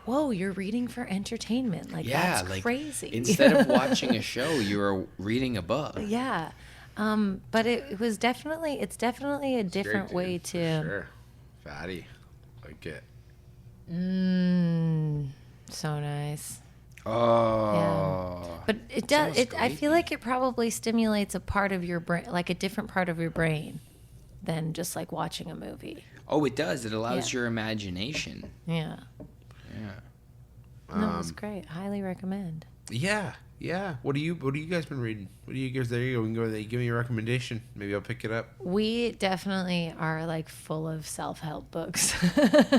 whoa, you're reading for entertainment. Like, Yeah, that's like crazy. instead of watching a show, you were reading a book. Yeah. But it's definitely a different Great, way dude, to. for sure. Fatty. Like it. So nice. Oh. But it does. almost I feel like it probably stimulates a part of your brain, like a different part of your brain, than just like watching a movie. Oh, it does. It allows Yeah. your imagination. Yeah. Yeah. No, it's great. Highly recommend. Yeah. What do you guys been reading? What do you guys? There you go. We can go there. Give me a recommendation. Maybe I'll pick it up. We definitely are like full of self-help books.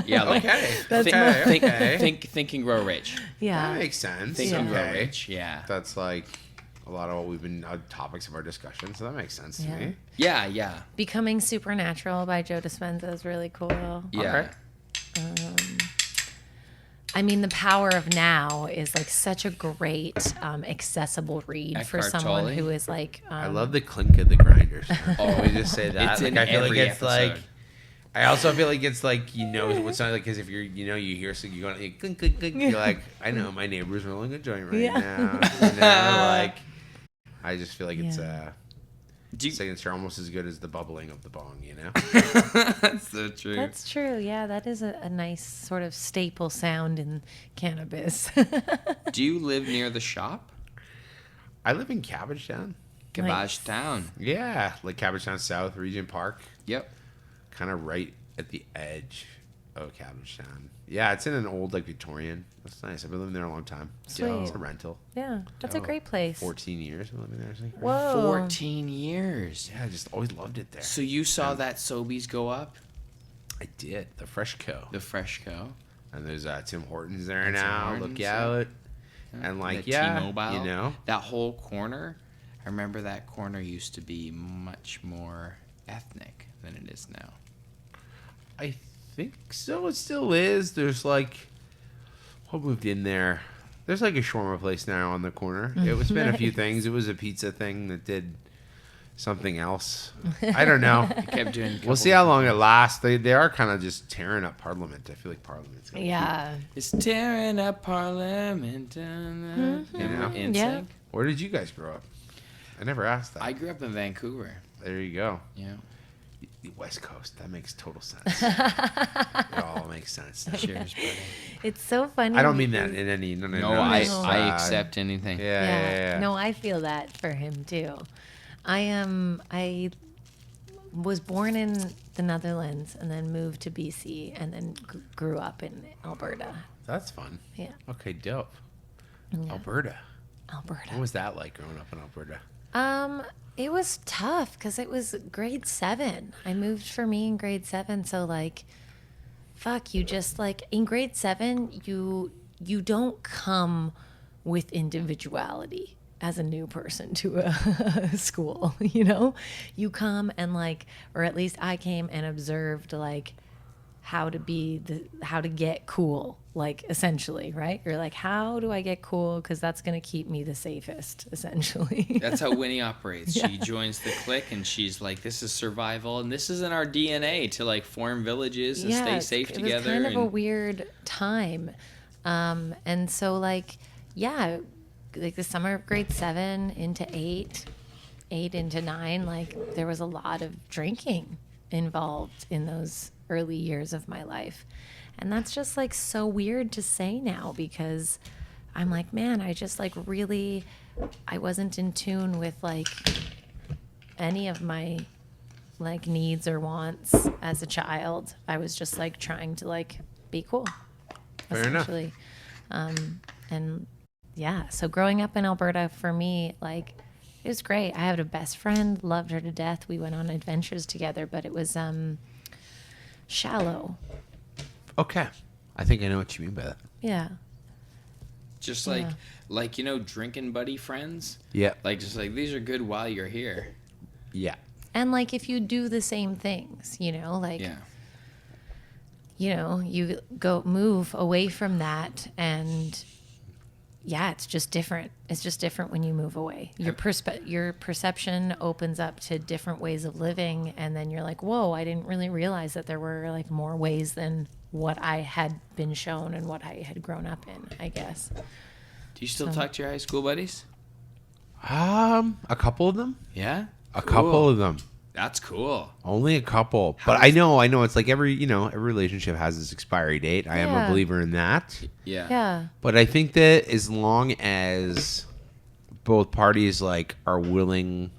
Yeah. Like, Think and Grow Rich. Yeah. That makes sense. Think and Grow Okay. Rich. Yeah. That's like a lot of what we've been topics of our discussion. So that makes sense to Yeah. me. Yeah. Yeah. Becoming Supernatural by Joe Dispenza is really cool. Yeah. Okay. I mean, The Power of Now is like such a great, accessible read for Eckhart someone Tolle. who is like. I love the clink of the grinders. Oh, we just say that. It's Like, in I feel like every it's like. episode. I also feel like it's like what's not like because if you hear something you go like, clink clink clink you're like I know my neighbor's rolling a joint right now. Like I just feel like it's signature almost as good as the bubbling of the bong. That's so true. That's true. Yeah, that is a nice sort of staple sound in cannabis. Do you live near the shop? I live in Cabbagetown. Cabbage Town. Yeah, like Cabbagetown South, Regent Park, Yep. kind of right at the edge of Cabbagetown. Yeah, it's in an old like Victorian. That's nice. I've been living there a long time. Sweet. It's a rental. Yeah, that's a great place. 14 years I've been living there. It's like, Whoa. 14 years. Yeah, I just always loved it there. So you saw that Sobeys go up? I did. The Fresh Co. The Fresh Co. And there's Tim Hortons there now. Look out. And like, T-Mobile, you know. that whole corner. I remember that corner used to be much more ethnic than it is now. I think so. It still is. There's like, what moved in there? There's like a shawarma place now on the corner. It was been a few things. It was a pizza thing that did something else. I don't know. It kept doing. We'll see how long it lasts. They are kind of just tearing up Parliament. I feel like Parliament's gonna keep. It's tearing up Parliament. You know? Yeah. Where did you guys grow up? I never asked that. I grew up in Vancouver. There you go. Yeah. The West Coast. That makes total sense. It all makes sense. Cheers, buddy. It's so funny. I don't mean that in any. No, I accept anything. Yeah. No, I feel that for him too. I was born in the Netherlands and then moved to BC and then grew up in Alberta. That's fun. Yeah. Okay, dope. Yeah. Alberta. Alberta. What was that like growing up in Alberta? It was tough because it was grade 7. I moved for me in grade 7, so like, fuck, you just like in grade 7, you don't come with individuality as a new person to a school, you know? You come and like, or at least I came and observed like how to get cool, like essentially, right? You're like, how do I get cool? Because that's going to keep me the safest, essentially. That's how Winnie operates. Yeah. She joins the clique and she's like, this is survival and this is in our DNA to like form villages and stay safe together. It was kind of a weird time. And so like, yeah, like the summer of grade 7 into 8 into 9, like there was a lot of drinking involved in those early years of my life. And that's just like so weird to say now because I'm like, man, I just like really, I wasn't in tune with like any of my like needs or wants as a child. I was just like trying to like be cool. Fair enough. And yeah, so growing up in Alberta for me, like it was great. I had a best friend, loved her to death. We went on adventures together, but it was shallow. Okay. I think I know what you mean by that. Yeah. Just like you know, drinking buddy friends. Yeah. Like just like these are good while you're here. Yeah. And like if you do the same things, you know, like you know, you move away from that and yeah, it's just different. It's just different when you move away. Your perception opens up to different ways of living, and then you're like, whoa, I didn't really realize that there were like more ways than what I had been shown and what I had grown up in, I guess. Do you still talk to your high school buddies? A couple of them. Yeah? A couple of them. That's cool. Only a couple. But I know it's like every relationship has its expiry date. I am a believer in that. Yeah. Yeah. But I think that as long as both parties like are willing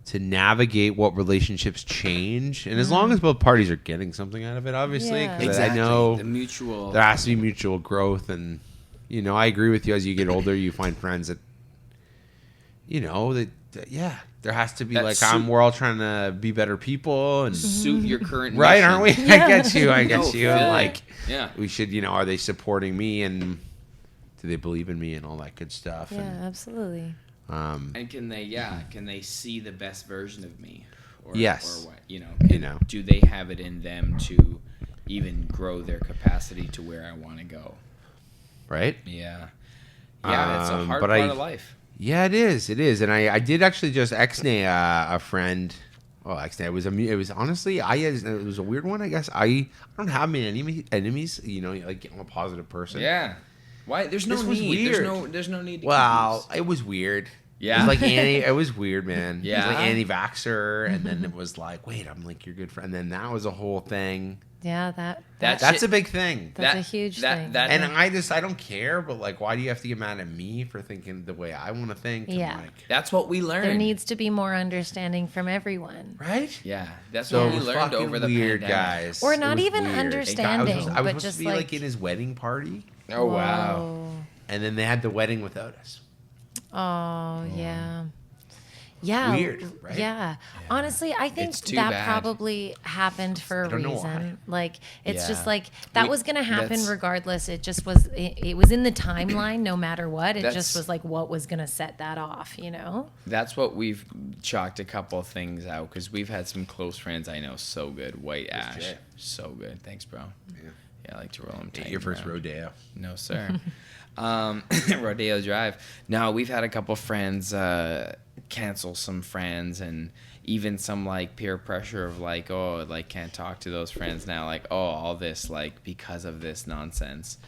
to navigate what relationships change, and as long as both parties are getting something out of it, obviously, Yeah. Exactly. I know The mutual. there has to be mutual growth, and I agree with you. As you get older, you find friends that there has to be we're all trying to be better people and suit your current right, mission. aren't we? I get you. No, Like, yeah, we should, are they supporting me and do they believe in me and all that good stuff? Yeah, and, absolutely. And can they see the best version of me? Or, yes. Or what, do they have it in them to even grow their capacity to where I want to go? Right? Yeah. Yeah, it's a hard part of life. Yeah, it is. It is. And I did actually just ex-nay a friend. Well, ex-nay. It was honestly, it was a weird one, I guess. I don't have many enemies, like I'm a positive person. Yeah. Why? There's no was need. weird. There's no need to Well, it was weird. Yeah. It was like it was weird, man. Yeah. It was like anti-vaxxer, and then it was like, wait, I'm like your good friend. And then that was a whole thing. Yeah, that's a big thing. That's a huge thing. And I don't care, but like, why do you have to get mad at me for thinking the way I want to think? Yeah. That's what we learned. There needs to be more understanding from everyone. Right? Yeah. That's what we learned over the weird, pandemic. guys. Or not even weird. understanding, I was but supposed just to be like in his wedding party. Oh, wow. Whoa. And then they had the wedding without us. Oh, yeah. Yeah. Weird, right? Yeah. Honestly, I think It's too that bad. probably happened for a don't know reason. why. Like, it's just Yeah. like that We- was going to happen that's- regardless. It just was, it was in the timeline no matter what. It just That's- was like what was going to set that off, you know? That's what we've chalked a couple of things out because we've had some close friends I know so good. White Ash, Jay. so good. Thanks, bro. Yeah, I like to roll them tight. Your first around. rodeo. No, sir. Rodeo Drive. No, we've had a couple friends cancel some friends, and even some like peer pressure of like, oh, like can't talk to those friends now. Like, oh, all this like because of this nonsense.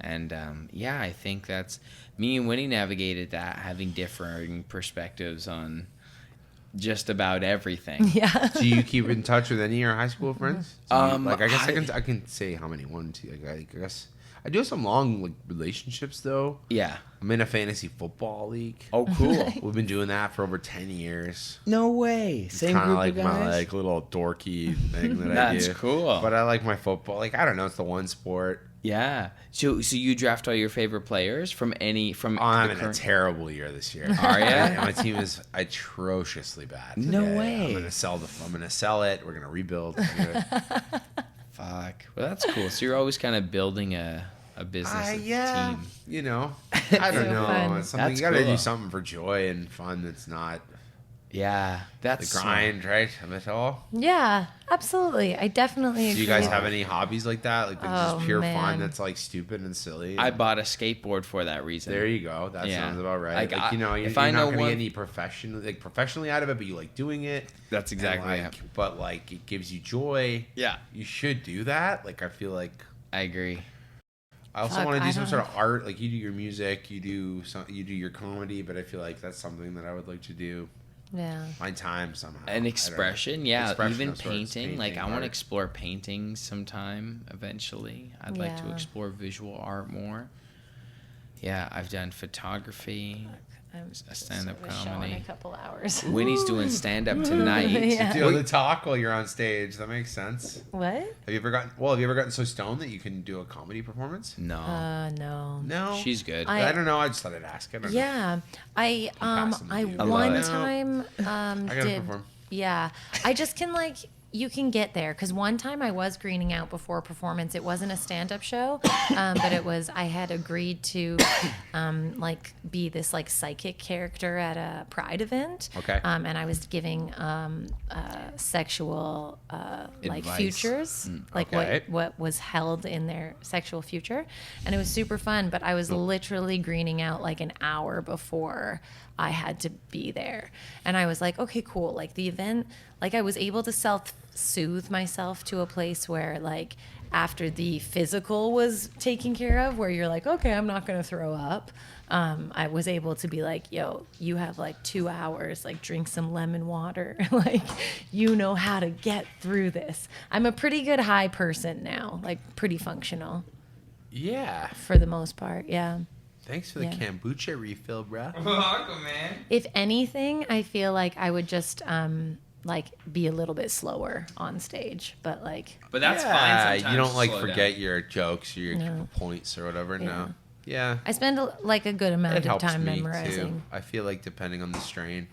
And yeah, I think that's me and Winnie navigated that, having differing perspectives on just about everything. Yeah. Do you keep in touch with any of your high school friends? Like, I guess I- I can say how many. 1, 2. Like, I guess I do have some long like relationships though. Yeah. I'm in a fantasy football league. Oh, cool. We've been doing that for over 10 years. No way. Same Kind of group like of my guys. like little dorky thing that I do. That's cool. But I like my football. Like, I don't know, it's the one sport. Yeah. So you draft all your favorite players from any from. I'm the in a current- terrible year this year. Are ya? My team is atrociously bad. No Yeah, way. I'm gonna sell it. We're gonna rebuild. Fuck. Well, that's cool. So you're always kind of building a business Yeah. team. You know, I don't So know. fun. It's something That's you gotta cool. do something for joy and fun. That's not Yeah, the that's grind, right? Of it all. Yeah, absolutely. I definitely Do agree. you guys have any hobbies like that? Like that's Oh, just pure man. fun. That's like stupid and silly. I bought a skateboard for that reason. There you go. That Yeah. sounds about right. Like, Like, you know, if you're I not know gonna one- get any professionally out of it, but you like doing it. That's And, exactly like, it. But like, it gives you joy. Yeah, You should do that. Like, I feel like I agree. I also Fuck, want to do I some don't- sort of art. Like, you do your music, you do your comedy, but I feel like that's something that I would like to do. Yeah. Find time somehow. I An don't know. expression, yeah. Expression Even of sorts, painting. Like I want art. to explore painting sometime eventually. I'd like to Yeah. explore visual art more. Yeah, I've done photography. I'm A stand-up sort of show in comedy. a couple hours. Winnie's doing stand-up tonight. Yeah. Do the talk while you're on stage. That makes sense. What? Have you ever gotten so stoned that you can do a comedy performance? No, No. No. she's good. I don't know. I just thought I'd ask. I don't know. Yeah, I pass them to you. I love one it. time I gotta did. perform. Yeah, I just can like you can get there because one time I was greening out before a performance. It wasn't a stand-up show, but it was. I had agreed to like be this like psychic character at a Pride event. Okay. And I was giving sexual like Advice. futures, like okay. what was held in their sexual future, and it was super fun. But I was literally greening out like an hour before I had to be there, and I was like, okay, cool. Like the event, like I was able to self-soothe myself to a place where like after the physical was taken care of, where you're like, okay, I'm not gonna throw up. I was able to be like, yo, you have like 2 hours, like drink some lemon water. Like, you know how to get through this. I'm a pretty good high person now, like pretty functional Yeah. for the most part. Yeah. Thanks for the Yeah. kombucha refill, bro. Welcome, man. If anything, I feel like I would just like be a little bit slower on stage, but like, But that's Yeah, fine. Sometimes you don't to like slow forget down. your jokes or your No. points or whatever. Yeah. No. Yeah. I spend like a good amount It of helps time me memorizing. too. I feel like depending on the strain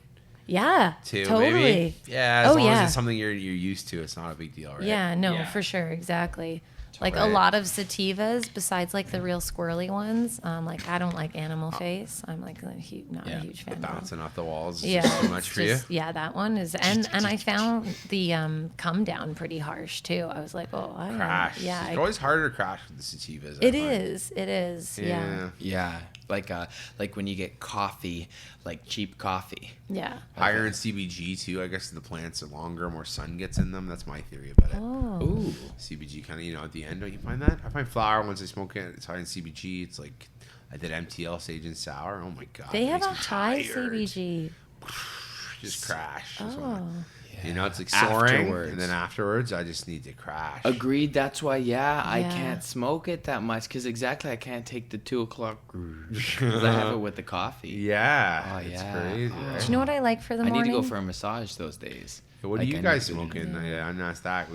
Yeah, too. totally. Maybe. Yeah. As Oh, long yeah. as it's something you're used to, it's not a big deal, right? Yeah, no, Yeah. for sure, exactly. Like a Right. lot of sativas, besides like the real squirrely ones. Like I don't like Animal Face. I'm like not a huge fan. of them. Bouncing off the walls is Yeah, just too it's much for you. just- Yeah, that one is, and I found the come down pretty harsh too. I was like, oh, I Crash. yeah, It's always harder to crash with the sativas. I it find. is, it is, yeah, Yeah, like when you get coffee, like cheap coffee. yeah. Higher in CBG too. I guess the plants are longer, more sun gets in them. That's my theory about it. Oh, Ooh. CBG kind of, at the end, don't you find that? I find flower, once I smoke it, it's high in CBG. It's like, I did MTL, sage and sour. Oh my God. they it have makes a me high tired. CBG. Just crash. That's what Oh, it's like soaring. Afterwards. And then afterwards, I just need to crash. Agreed. That's why, I Yeah. can't smoke it that much because exactly I can't take the 2 o'clock because I have it with the coffee. Yeah. Oh, It's yeah. crazy, Oh. right? do you know what I like for the I morning? need to go for a massage those days. So what Like, are you I guys need to- smoking? I'm asked that.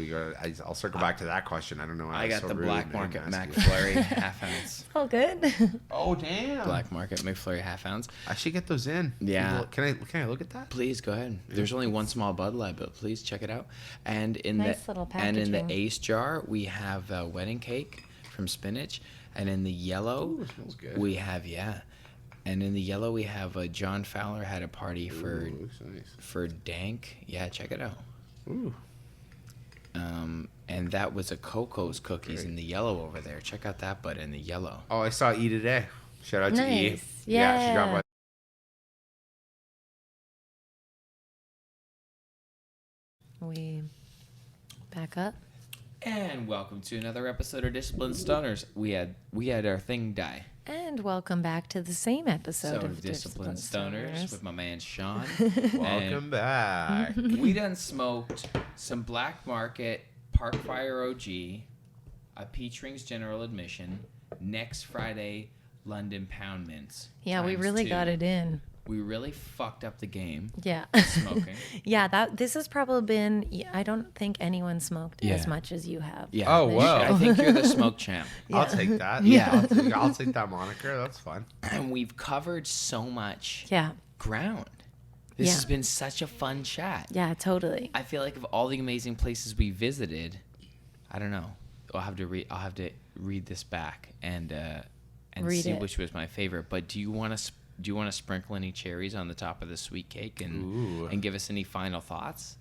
I'll circle back to that question. I don't know. I got so the rude. Black I Market didn't ask you. McFlurry half ounce. All good. Oh damn! Black Market McFlurry half ounce. I should get those in. Yeah. Can I look at that? Please go ahead. There's only one small Bud Light, but please check it out. And in Nice the little and in the packaging. Ace jar, we have wedding cake from Spinach, and in the yellow, Ooh, it smells good. we have and in the yellow we have John Fowler had a party for Ooh, looks nice. for Dank. Yeah, check it out. Ooh. And that was a Coco's cookies in the yellow over there. Check out that bud in the yellow. Oh, I saw E today. Shout out to E. Nice. She Yeah. dropped by. We back up. And welcome to another episode of Disciplined Stoners. We had our thing die. And welcome back to the same episode So of Disciplined Stoners with my man Sean. Welcome back. We done smoked some Black Market Park Fire OG, a Peach Rings General Admission, next Friday London Pound Mints. Yeah, we times really 2. got it in. We really fucked up the game Yeah. smoking. Yeah, this has probably been. I don't think anyone smoked Yeah. as much as you have. Yeah. Oh, wow. I think you're the smoke champ. I'll take that. Yeah. I'll take that moniker. That's fun. And we've covered so much Yeah. ground. This Yeah. has been such a fun chat. Yeah, totally. I feel like of all the amazing places we visited, I don't know. I'll have to read this back and Read see it. which was my favorite. But do you want to sprinkle any cherries on the top of the sweet cake Ooh. and give us any final thoughts?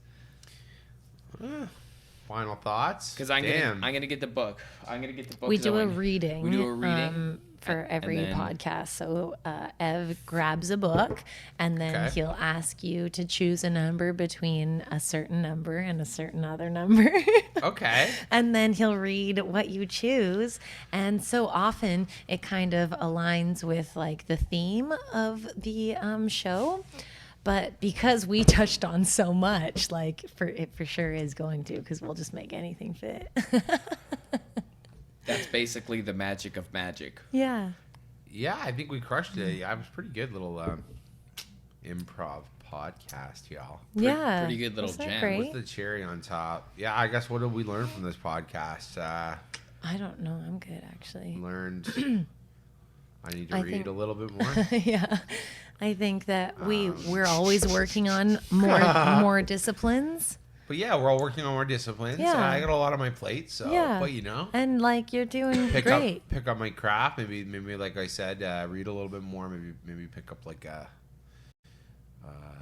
Final thoughts? Because I'm gonna get the book. I'm gonna get the book. We 'cause I do a want- reading. We do a reading for every then- podcast. So Ev grabs a book, and then Okay. he'll ask you to choose a number between a certain number and a certain other number. Okay. And then he'll read what you choose. And so often it kind of aligns with like the theme of the show. But because we touched on so much, like it for sure is going to, because we'll just make anything fit. That's basically the magic of magic. Yeah. Yeah, I think we crushed it. Yeah, it was pretty good little improv podcast, y'all. Yeah. pretty good little Isn't that jam. great? With the cherry on top. Yeah, I guess what did we learn from this podcast? I don't know. I'm good, actually. Learned I need to I read think- a little bit more. Yeah. I think that we're always working on more disciplines. But yeah, we're all working on more disciplines. Yeah. I got a lot on my plate, so Yeah. but you know. And like you're doing great. Pick up my craft. Maybe like I said, read a little bit more. Maybe pick up like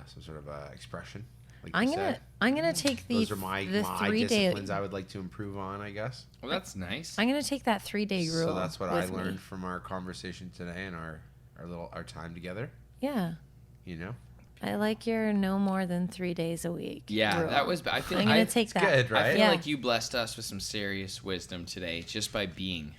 some sort of expression. Like I'm you said. gonna take Those are my the 3-day. disciplines I would like to improve on, I guess. Well, that's nice. I'm gonna take that 3-day rule. So that's what I with me. learned from our conversation today and our time together. Yeah. You know, I like your no more than 3 days a week. Yeah, rule. that was. I feel. I'm like gonna take it's that. good, right? I feel Yeah. like you blessed us with some serious wisdom today just by being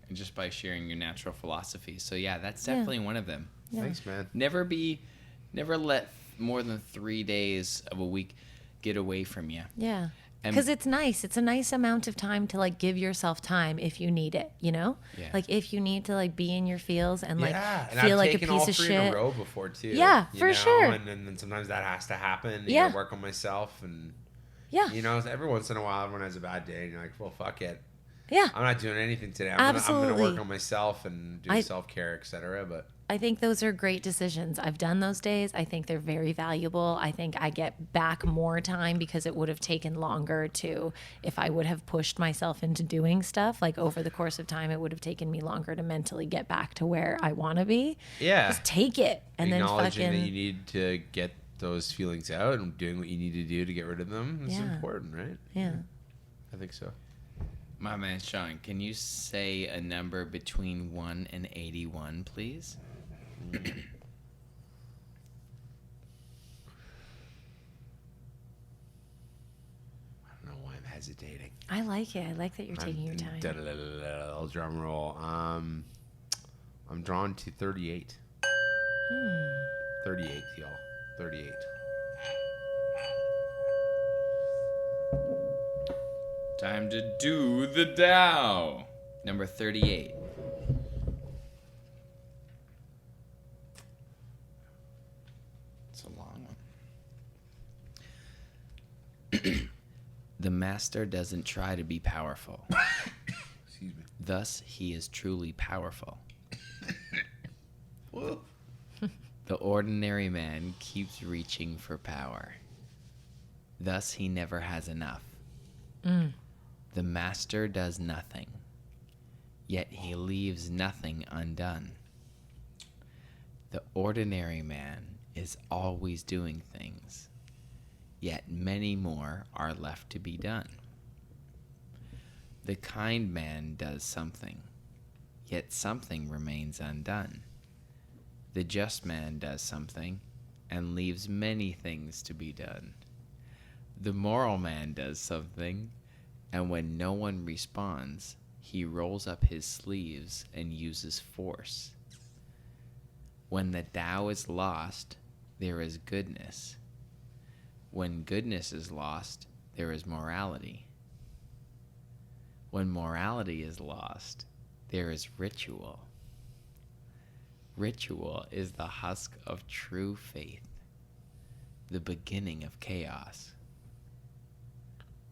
and just by sharing your natural philosophy. So yeah, that's Yeah. definitely one of them. Yeah. thanks, man. Never let more than 3 days of a week get away from you. Yeah. And- Because it's nice. It's a nice amount of time to like give yourself time if you need it, you know? Yeah. Like if you need to like be in your feels and like Yeah, and feel I've like a taken piece all of three shit. in a row before too. Yeah, you for know? sure. And then sometimes that has to happen. You Yeah. gotta work on myself, and Yeah. you know, every once in a while, everyone has a bad day, and you're like, well, fuck it. Yeah. I'm not doing anything today. I'm gonna Absolutely. work on myself and do self-care, etc. But I think those are great decisions. I've done those days. I think they're very valuable. I think I get back more time because it would have taken longer to, if I would have pushed myself into doing stuff, like over the course of time, it would have taken me longer to mentally get back to where I want to be. yeah, Just take it and then acknowledging fucking. that you need to get those feelings out and doing what you need to do to get rid of them is Yeah. important, right? Yeah. I think so. My man Sean, can you say a number between 1 and 81, please? I don't know why I'm hesitating. I like it. I like that you're taking your time. Little drum roll. I'm drawn to 38. 38, y'all. 38. Time to do the Dow. Number 38. It's a long one. The master doesn't try to be powerful. Excuse me. Thus, he is truly powerful. The ordinary man keeps reaching for power. Thus, he never has enough. The master does nothing, yet he leaves nothing undone. The ordinary man is always doing things, yet many more are left to be done. The kind man does something, yet something remains undone. The just man does something and leaves many things to be done. The moral man does something, and when no one responds, he rolls up his sleeves and uses force. When the Tao is lost, there is goodness. When goodness is lost, there is morality. When morality is lost, there is ritual. Ritual is the husk of true faith, the beginning of chaos.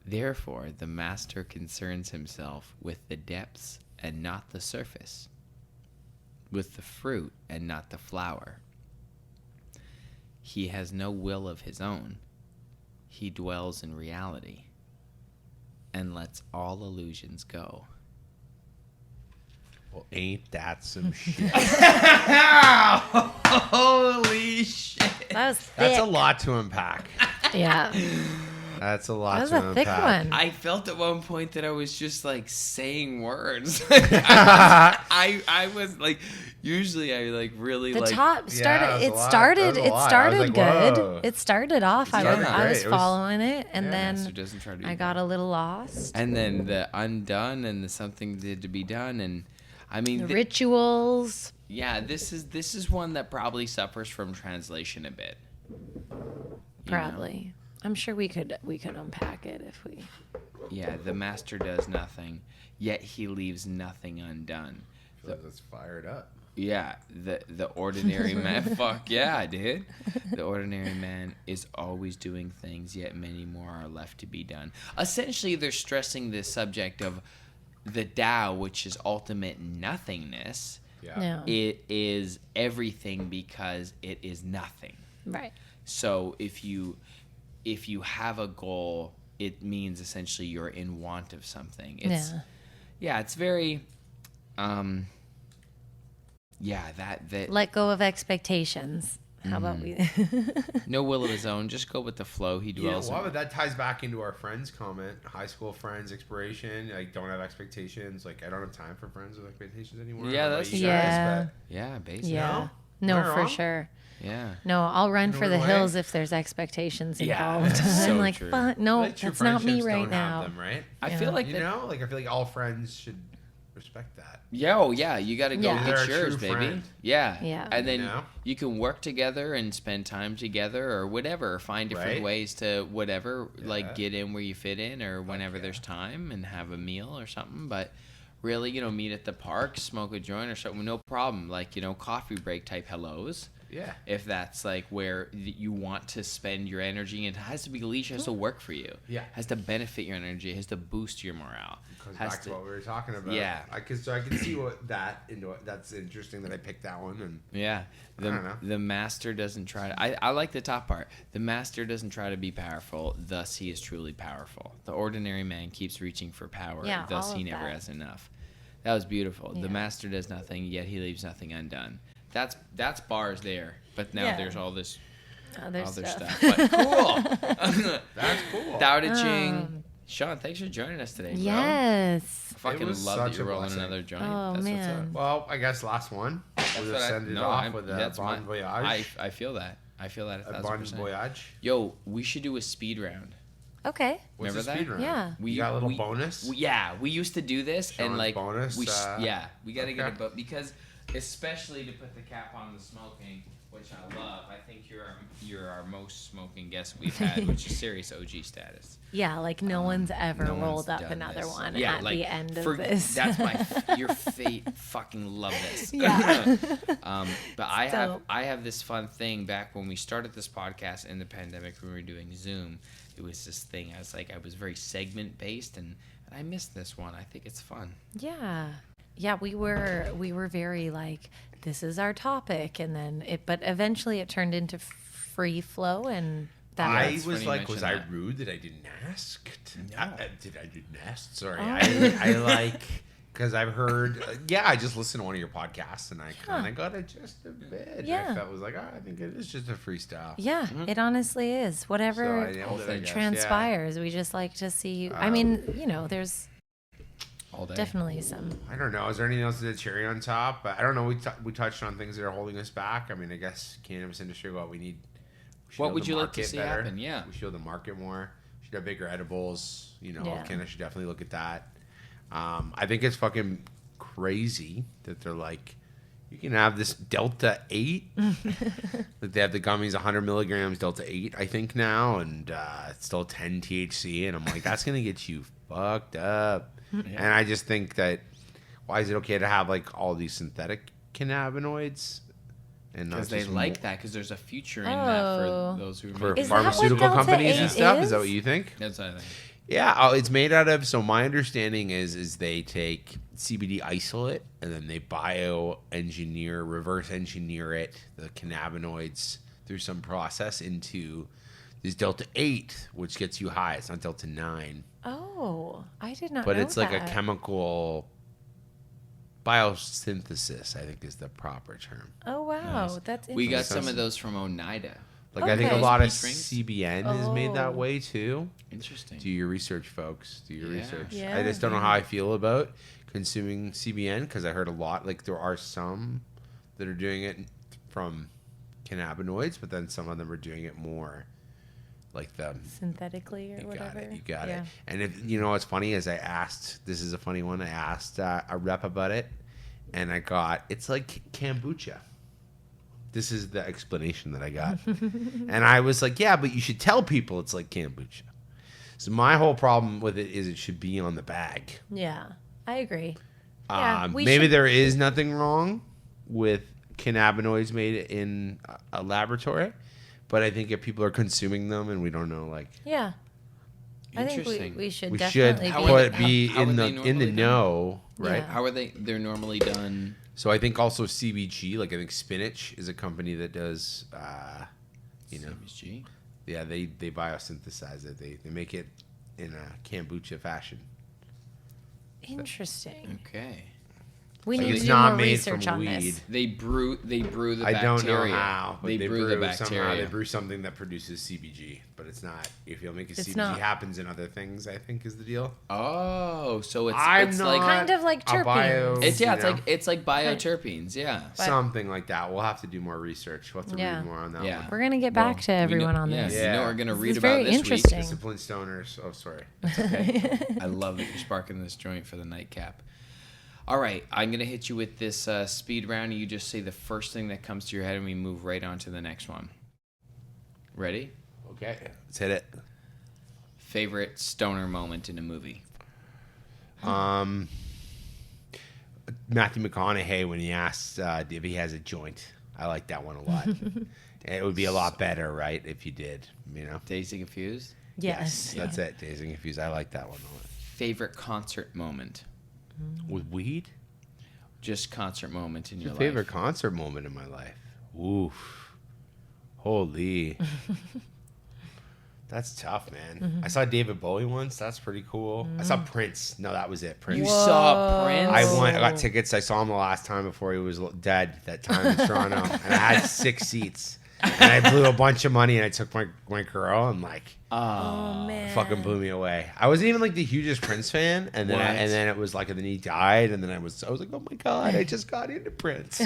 Therefore, the master concerns himself with the depths and not the surface, with the fruit and not the flower. He has no will of his own. He dwells in reality and lets all illusions go. Well, ain't that some shit? Holy shit. That was thick. That's a lot to unpack. Yeah. That's a lot That was to a unpack. thick one. I felt at one point that I was just like saying words. I was like, usually I like really The like. top started. Yeah, it was a lot. started. That was a It lot. I was started like, good. whoa. It started off. I started was great. It was- following it, and Master then doesn't try to I got a little lost. And then the undone and the something did to be done, and I mean, The rituals. yeah, this is one that probably suffers from translation a bit. You know? Probably. I'm sure we could unpack it if we. Yeah, the master does nothing, yet he leaves nothing undone. Let's fire it up. Yeah, the ordinary man. Fuck yeah, dude. The ordinary man is always doing things, yet many more are left to be done. Essentially, they're stressing this subject of the Tao, which is ultimate nothingness. Yeah. No. It is everything because it is nothing. Right. So if you have a goal, it means essentially you're in want of something. It's it's very that Let go of expectations. How about we? no will of his own, just go with the flow. He You know dwells what? That ties back into our friends comment. High school friends, expiration. Like, don't have expectations. Like, I don't have time for friends with expectations anymore. Yeah, I don't know that's about you true. guys, yeah, basically. Yeah. No? No, Am I for wrong? sure. Yeah. No, I'll run In for a the way. hills if there's expectations Yeah, involved. that's so I'm like, true. but but no, like, true that's not me friendships right don't now. have them, right? I Yeah. feel like You know, like I feel like all friends should respect that. yeah, oh yeah, you got to go Yeah. They're get a yours, true baby. friend. Yeah. Yeah. And then You know? you can work together and spend time together or whatever, or find different Right? ways to whatever, like Yeah. get in where you fit in or whenever yeah. there's time and have a meal or something. But really, meet at the park, smoke a joint or something, no problem. Like, coffee break type hellos. Yeah. If that's like where you want to spend your energy, and it has to be leisure, it has to work for you. Yeah. Has to benefit your energy, it has to boost your morale. Goes Has back to what we were talking about. Yeah. I can see that's interesting that I picked that one. And Yeah, I don't know. the master doesn't try to. I like the top part. The master doesn't try to be powerful, thus he is truly powerful. The ordinary man keeps reaching for power, Yeah, thus all he of never that. has enough. That was beautiful. Yeah. The master does nothing, yet he leaves nothing undone. That's bars there, but now Yeah. there's all this Other other stuff. stuff. But cool. that's cool. Tao Te Ching. Sean, thanks for joining us today, bro. Yes. I fucking was love that such you're a rolling blessing. another joint. Oh, That's man. what's up. Well, I guess last one. We'll just send it off with a bon voyage. I feel that. I feel that A 1,000%. bon voyage. Yo, we should do a speed round. Okay. What's Remember the that? speed round? Yeah. You got a little bonus? Yeah, we used to do this and Sean's like bonus, we got to get okay. a but because Especially to put the cap on the smoking, which I love. I think you're our most smoking guest we've had, which is serious OG status. Yeah, like no one's ever rolled up another this. one Yeah, at like, the end of this. That's your fate. Fucking love this. Yeah. But I have this fun thing. Back when we started this podcast in the pandemic, when we were doing Zoom, it was this thing. I was very segment based, and I missed this one. I think it's fun. Yeah. Yeah, we were very like, this is our topic, and then but eventually it turned into free flow, and I was like, was I rude that I didn't ask? No. I didn't ask. Sorry, I like, because I've heard, I just listened to one of your podcasts, and I kind of got it just a bit. Yeah. I felt was like, I think it is just a freestyle. Yeah, it honestly is. Whatever transpires, we just like to see. I mean, there's all day. Definitely some. I don't know. Is there anything else that's a cherry on top? I don't know. We touched on things that are holding us back. I mean, I guess cannabis industry. What would you like to see happen? Yeah, we should build the market more. We should have bigger edibles. Canada should definitely look at that. I think it's fucking crazy that they're like, you can have this Delta 8. That they have the gummies 100 milligrams Delta 8, I think now, and it's still 10 THC, and I'm like, that's gonna get you fucked up. Yeah. And I just think that, why is it okay to have like all these synthetic cannabinoids? And because they like that, because there's a future in that for those who for pharmaceutical companies and stuff. Is that what you think? That's what I think. Yeah, it's made out of. So my understanding is they take CBD isolate and then they reverse engineer it, the cannabinoids, through some process into this Delta 8, which gets you high. It's not Delta 9. Oh, I did not. But know it's like that. a chemical biosynthesis, I think is the proper term. Oh wow, nice. That's interesting. We got some of those from Oneida. Like I think a lot of CBN is made that way too. Interesting. Do your research, folks. Do your research. Yeah. I just don't know how I feel about consuming CBN, because I heard a lot. Like there are some that are doing it from cannabinoids, but then some of them are doing it more like the synthetically or whatever. You got it. And if what's funny is I asked. This is a funny one. I asked a rep about it, and I got, it's like kombucha. This is the explanation that I got. And I was like, yeah, but you should tell people it's like kombucha. So my whole problem with it is it should be on the bag. Yeah, I agree. Maybe there is nothing wrong with cannabinoids made in a laboratory, but I think if people are consuming them and we don't know, like... Yeah. I think we should definitely be in the know, right? Yeah. How are they? They're normally done... So I think also CBG, like I think Spinach is a company that does, CBG? Yeah, they biosynthesize it. They make it in a kombucha fashion. Interesting. Okay. We need to do more research on this. They brew the bacteria. I don't know how. They brew the bacteria. Somehow they brew something that produces CBG, but it's not. If you'll make CBG happens in other things, I think is the deal. Oh, so it's like kind of like terpenes. It's like bioterpenes, yeah. Something like that. We'll have to do more research. We'll have to read more on that one. We're gonna get back to everyone on this. Yeah, we're gonna read about this very interesting. week. Disciplined stoners. Oh, sorry. Okay. I love that you're sparking this joint for the nightcap. All right, I'm going to hit you with this speed round. You just say the first thing that comes to your head, and we move right on to the next one. Ready? Okay, let's hit it. Favorite stoner moment in a movie? Matthew McConaughey, when he asks if he has a joint. I like that one a lot. It would be a lot better, right, if you did, Dazed and Confused? Yes. That's it, Dazed and Confused. I like that one a lot. Favorite concert moment? With weed? Just concert moment in your life. Favorite concert moment in my life? Oof. Holy. That's tough, man. Mm-hmm. I saw David Bowie once. That's pretty cool. I saw Prince. No, that was it. Prince. You saw Prince? I got tickets. I saw him the last time before he was dead, that time in Toronto. And I had 6 seats. And I blew a bunch of money, and I took my girl, and oh man, fucking blew me away. I wasn't even like the hugest Prince fan, and then it was like, and then he died, and then I was like, oh my god, I just got into Prince.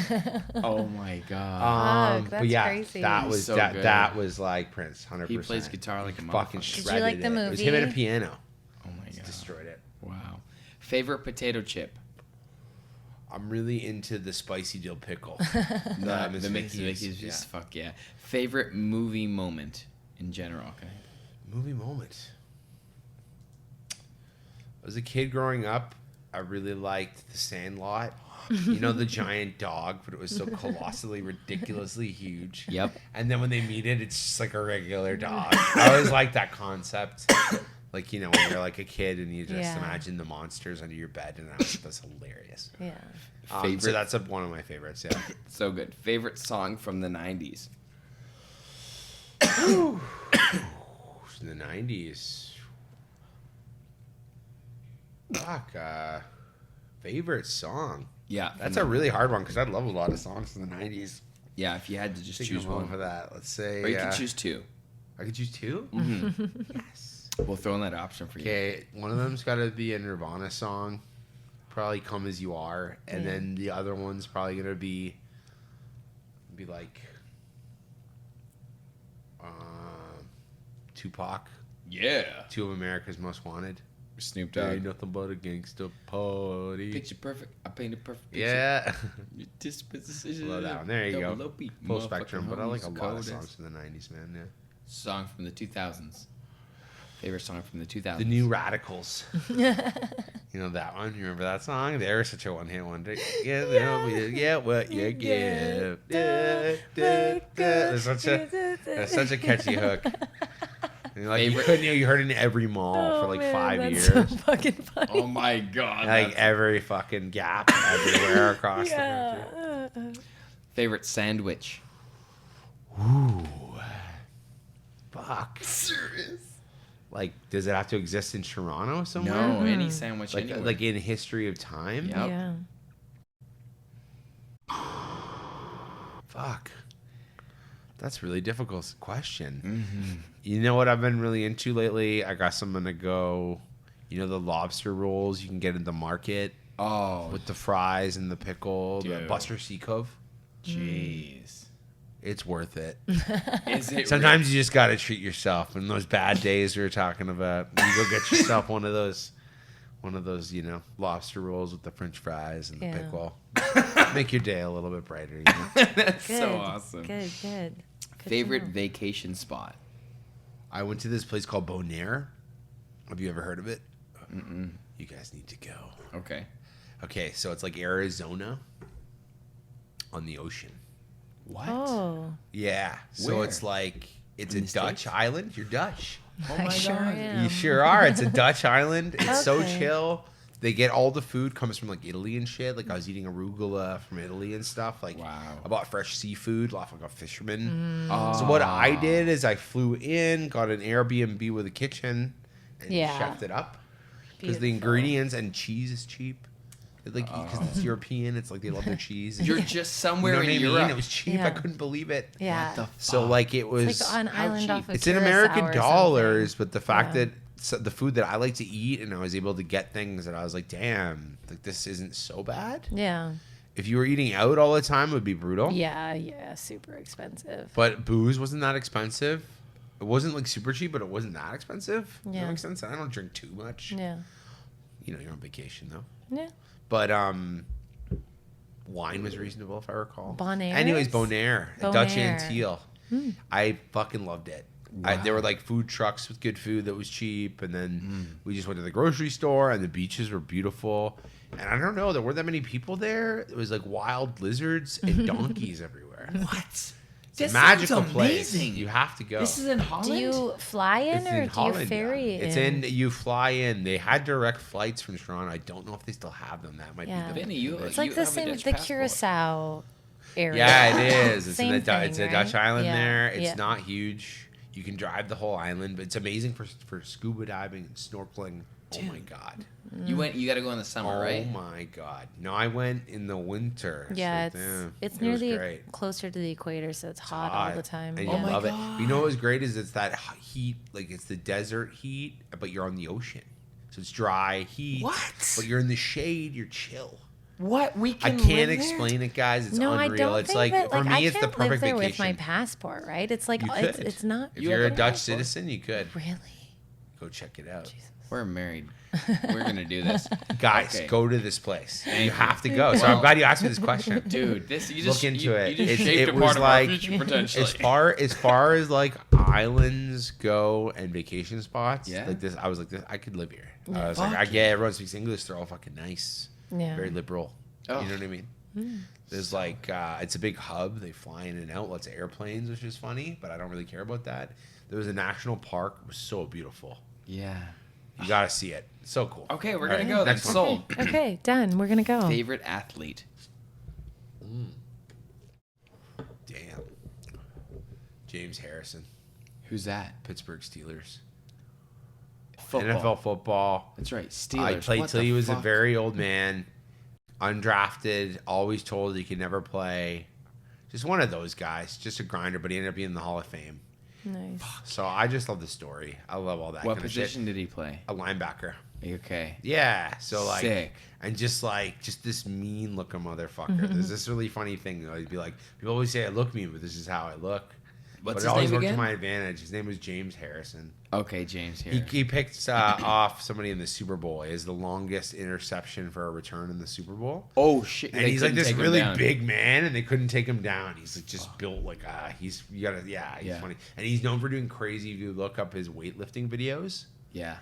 Oh my god. That's but yeah, crazy. that was so that was like Prince, 100%. He plays guitar like a motherfucker. Fucking shredded. Did you like the movie? It was him and a piano. Oh my god, Destroyed it. Wow. Favorite potato chip? I'm really into the spicy dill pickle. The Mickey's just fuck yeah. Favorite movie moment in general. Okay. Movie moment. As a kid growing up, I really liked The Sandlot. You know, the giant dog, but it was so colossally, ridiculously huge. Yep. And then when they meet it, it's just like a regular dog. I always like that concept. Like, you know, when you're like a kid and you just imagine the monsters under your bed, and that's hilarious. Yeah. So that's one of my favorites, yeah. So good. Favorite song from the 90s? In the 90s. Fuck. Favorite song. Yeah. That's a really hard one because I love a lot of songs from the 90s. Yeah, if you had to just choose one for that. Let's say. Or you can choose two. I could choose two? Mm-hmm. Yes. We'll throw in that option for you. Okay, one of them's got to be a Nirvana song. Probably Come As You Are. And then the other one's probably going to be like Tupac. Yeah. Two of America's Most Wanted. Snoop Ain't Dogg. nothing but a gangsta party. Picture perfect. I painted perfect picture. Yeah. Disposition. Love that one. There you go. Double OP. Full spectrum, but I like a Motherfucking lot of homies, songs from the 90s, man. Yeah. Song from the 2000s. Favorite song from the 2000s. The New Radicals. You know that one? You remember that song? They were such a one-hit wonder. Yeah, what you give. That's such a catchy hook. And like you heard it in every mall for like 5 years. So fucking funny. Oh my god. Like every fucking gap everywhere across the country. Favorite sandwich. Ooh. Fuck. Serious? Like, does it have to exist in Toronto somewhere? No, any sandwich Like, anywhere. like in history of time? Yep. Yeah. Fuck. That's a really difficult question. Mm-hmm. You know what I've been really into lately? I guess I'm going to go, you know, the lobster rolls you can get in the market Oh, with the fries and the pickle, the Dude. Buster Sea Cove. jeez. It's worth it. Is it Sometimes you just got to treat yourself. And those bad days we were talking about, you go get yourself one of those, you know, lobster rolls with the French fries and the pickle. Make your day a little bit brighter. You know? That's Good. so awesome. Good. Good Favorite to know. vacation spot. I went to this place called Bonaire. Have you ever heard of it? Mm-mm. You guys need to go. Okay. Okay, so it's like Arizona on the ocean. What? Oh. Yeah. So Where? it's like, it's In a the Dutch States? island. You're Dutch. Oh my I sure god. am. You sure are. It's a Dutch island. It's so Okay. chill. They get all the food comes from like Italy and shit. Like I was eating arugula from Italy and stuff. Like Wow. I bought fresh seafood, like a fisherman. Oh. So what I did is I flew in, got an Airbnb with a kitchen, and Yeah. chefed it up. Because the Beautiful. ingredients and cheese is cheap. Like because it's European, it's like they love their cheese. You're just You somewhere know what I in mean? Europe. It was cheap. I Yeah. couldn't believe it. Yeah. What the So fuck? like it was. It's like an How island cheap? off of It's in Curaçao American or dollars, something. but the fact Yeah. that the food that I like to eat, and I was able to get things that I was like, damn, like this isn't so bad. Yeah. If you were eating out all the time, it would be brutal. Yeah. Yeah. Super expensive. But booze wasn't that expensive. It wasn't like super cheap, but it wasn't that expensive. Does that Yeah. make sense? I don't drink too much. Yeah. You know, you're on vacation though. Yeah. But wine was reasonable if I recall. Bonaire? Anyways, Bonaire, a Dutch Bonaire. Antille. I fucking loved it. There were like food trucks with good food that was cheap, and then we just went to the grocery store, and the beaches were beautiful. And I don't know, there weren't that many people there. It was like wild lizards and donkeys everywhere. What? It's a magical place. You have to go. This is in Holland. Do you fly in It's or in do Holland, you ferry yeah. It's in. You fly in. They had direct flights from Toronto. I don't know if they still have them. That might Yeah. be the. Vinny, you- It's like you the have a same Dutch the passport. Curacao area. Yeah, it is. It's, Same it's a thing, Dutch right? island Yeah. there. It's Yeah. not huge. You can drive the whole island, but it's amazing for scuba diving and snorkeling. Oh my god. You got to go in the summer, right? Oh my god. No, I went in the winter. Yeah, so, it's it near was the great. closer to the equator, so it's hot all the time. And Yeah. you love it. God. You know what was great is it's that heat, like it's the desert heat, but you're on the ocean. So it's dry heat. What? But you're in the shade, you're chill. What? We I can can't live explain it, guys. It's No, unreal. I don't It's think like that, for me, I it's the can't live perfect there vacation. with my passport, right? It's like You it's, could. it's not If you're a have a Dutch passport? citizen, you could really. go check it out. We're married. We're gonna do this, Guys. Okay. Go to this place. You have to go. So I'm glad you asked me this question, dude. This you just look into it. You just shaped It a was part of our like future potentially. as far as like islands go and vacation spots. Yeah. Like this, I was like this. I could live here. Yeah. I was like, I get everyone speaks English. They're all fucking nice. Yeah. Very liberal. Oh. You know what I mean? There's like it's a big hub. They fly in and out. Lots of airplanes, which is funny, but I don't really care about that. There was a national park. It was so beautiful. Yeah. You gotta see it. It's so cool. Okay, we're All gonna right, go. next That's one. sold. Okay, done. We're gonna go. Favorite athlete. Damn. James Harrison, Who's that? Pittsburgh Steelers. Football. NFL football. That's right. Steelers. I played What till the he was a fuck? very old man, undrafted, always told he could never play. Just one of those guys, just a grinder, but he ended up being in the Hall of Fame. Nice. So I just love the story. I love all that What kind of position shit. did he play? A linebacker. Okay. Yeah. So like, Sick. and just this mean looking motherfucker. There's this really funny thing though. He'd be like, people always say I look mean, but this is how I look. What's but his it always name worked again? to my advantage. His name was James Harrison. Okay, James here. He picked off somebody in the Super Bowl as the longest interception for a return in the Super Bowl. Oh shit! And They he's like couldn't this take him really down. big man, and they couldn't take him down. He's like just built like he's Yeah. funny, and he's known for doing crazy. If you look up his weightlifting videos, Yeah.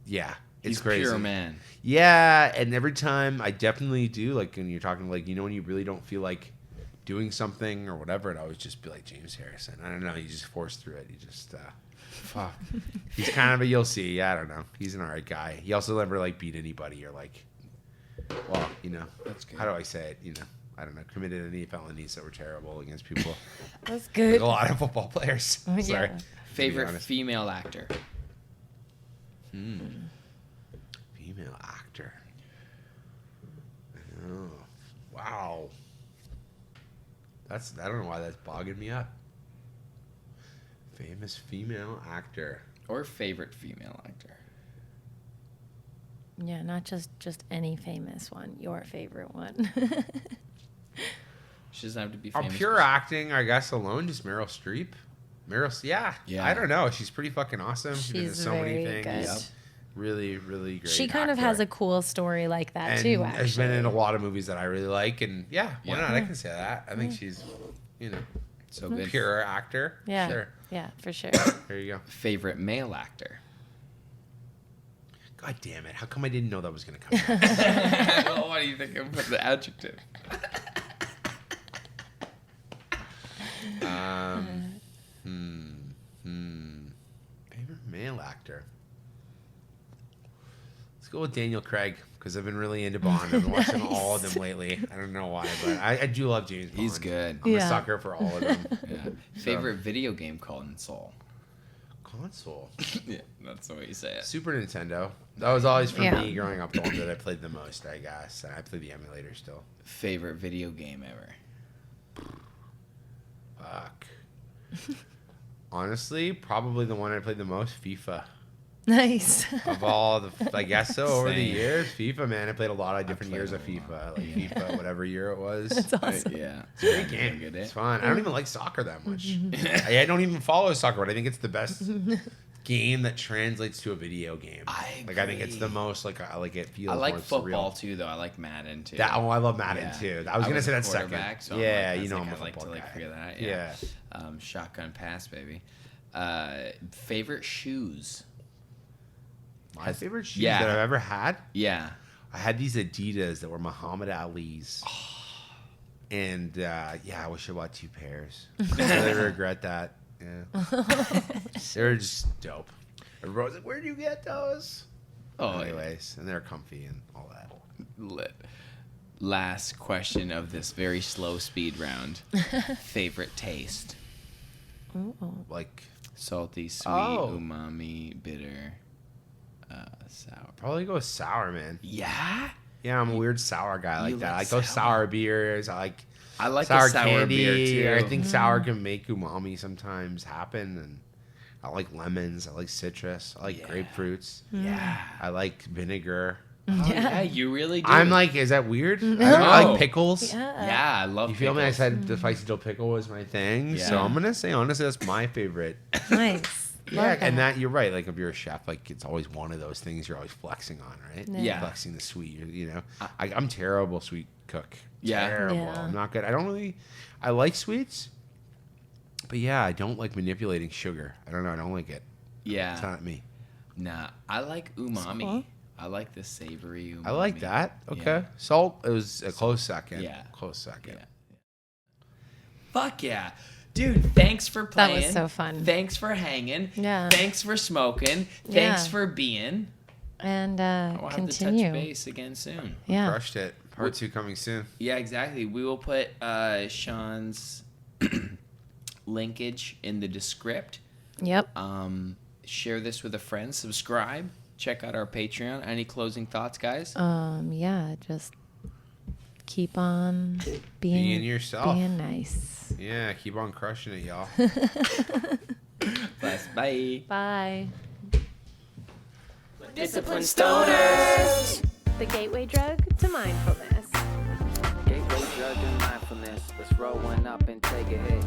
yeah, it's He's crazy. pure man. Yeah, and every time I definitely do, like when you're talking, like when you really don't feel like doing something or whatever, it always just be like James Harrison. I don't know, you just force through it. You just fuck. He's kind of you'll see. Yeah, I don't know. He's an alright guy. He also never like beat anybody or like, well, That's good. how do I say it? I don't know, committed any felonies that were terrible against people. That's Like good. a lot of football players. Oh, yeah. Sorry. Favorite honest. female actor. Female actor. Oh, wow. I don't know why that's bogging me up. Famous female actor. Or favorite female actor. Yeah, not just any famous one. Your favorite one. She doesn't have to be On famous. pure acting, I guess alone, just Meryl Streep. Yeah. Yeah. I don't know. She's pretty fucking awesome. She's been in She's so many very things. good. Really, really great. She kind of actor. has a cool story like that and too. has been Actually, in a lot of movies that I really like, and yeah, why Yeah. not? I can say that. I think she's, So good. pure actor. yeah, Sure. yeah, for sure. There you go. Favorite male actor. God damn it! How come I didn't know that was gonna come out? Well, what do you think of the adjective? Favorite male actor. Let's go with Daniel Craig because I've been really into Bond. I've been watching all of them lately. I don't know why, but I do love James Bond. He's good. I'm a Yeah. sucker for all of them. Yeah. Favorite video game console. Console. Yeah, that's the way you say it. Super Nintendo. That was always for Yeah. me growing up the one that I played the most, I guess. And I play the emulator still. Favorite video game ever. Fuck. Honestly, probably the one I played the most, FIFA. Nice. Of all the, I guess so, over the Same. years, FIFA, man. I played a lot of different played years a of FIFA. lot. Like FIFA, whatever year it was. That's awesome. Yeah. It's a great game. Good, It's fun. I don't even like soccer that much. Mm-hmm. I don't even follow soccer, but I think it's the best game that translates to a video game. I Like I think it's agree. the most like it feels. I like more football surreal. too, though. I like Madden too. I love Madden Yeah. too. I was gonna say a that second. quarterback, so Yeah, I'm you know I'm a I like football to guy. figure that. Yeah. Shotgun pass, baby. Favorite shoes. My favorite shoes Yeah. that I've ever had. Yeah. I had these Adidas that were Muhammad Ali's. And I wish I bought 2 pairs. I really regret that. Yeah. They were just dope. Everybody was like, where'd you get those? Oh, Anyways, and they're comfy and all that. Lit. Last question of this very slow speed round. Favorite taste. Ooh. Like, Salty, sweet, Oh. umami, bitter, sour. probably go sour, man. Yeah? Yeah, I'm a weird sour guy like You that. I like like those sour? sour beers. I like I like sour a sour candy. beer too. I think sour can make umami sometimes happen. And I like lemons. I like citrus. I like Yeah. grapefruits. Yeah. I like vinegar. Oh, yeah, you really do. I'm like, is that weird? No. I like pickles. Yeah. yeah, I love You feel me? I pickles. said the spicy dill pickle was my thing. So Yeah. I'm going to say, honestly, that's my favorite. Nice. Yeah, and that you're right. Like if you're a chef, like it's always one of those things you're always flexing on, right? Yeah. Flexing the sweet, you know. I'm terrible sweet cook. Yeah. Terrible. Yeah. I'm not good. I like sweets, but yeah, I don't like manipulating sugar. I don't know. I don't like it. Yeah. It's not me. Nah, I like umami. Cool. I like the savory umami. I like that. Okay. Yeah. Salt, it was a close second. Yeah. Close second. Yeah. Fuck yeah. Dude, thanks for That playing. was so fun. Thanks for hanging. Yeah. Thanks for smoking. Yeah. Thanks for being. And We'll have to continue. touch base again soon. Yeah. Crushed it. Part 2 coming soon. Yeah, exactly. We will put Sean's linkage in the descript. Yep. Share this with a friend. Subscribe. Check out our Patreon. Any closing thoughts, guys? Yeah, just keep on being yourself. being nice. Yeah, keep on crushing it, y'all. Bless. Bye. Bye. Discipline stoners. The gateway drug to mindfulness. Gateway drug to mindfulness. Let's roll one up and take a hit.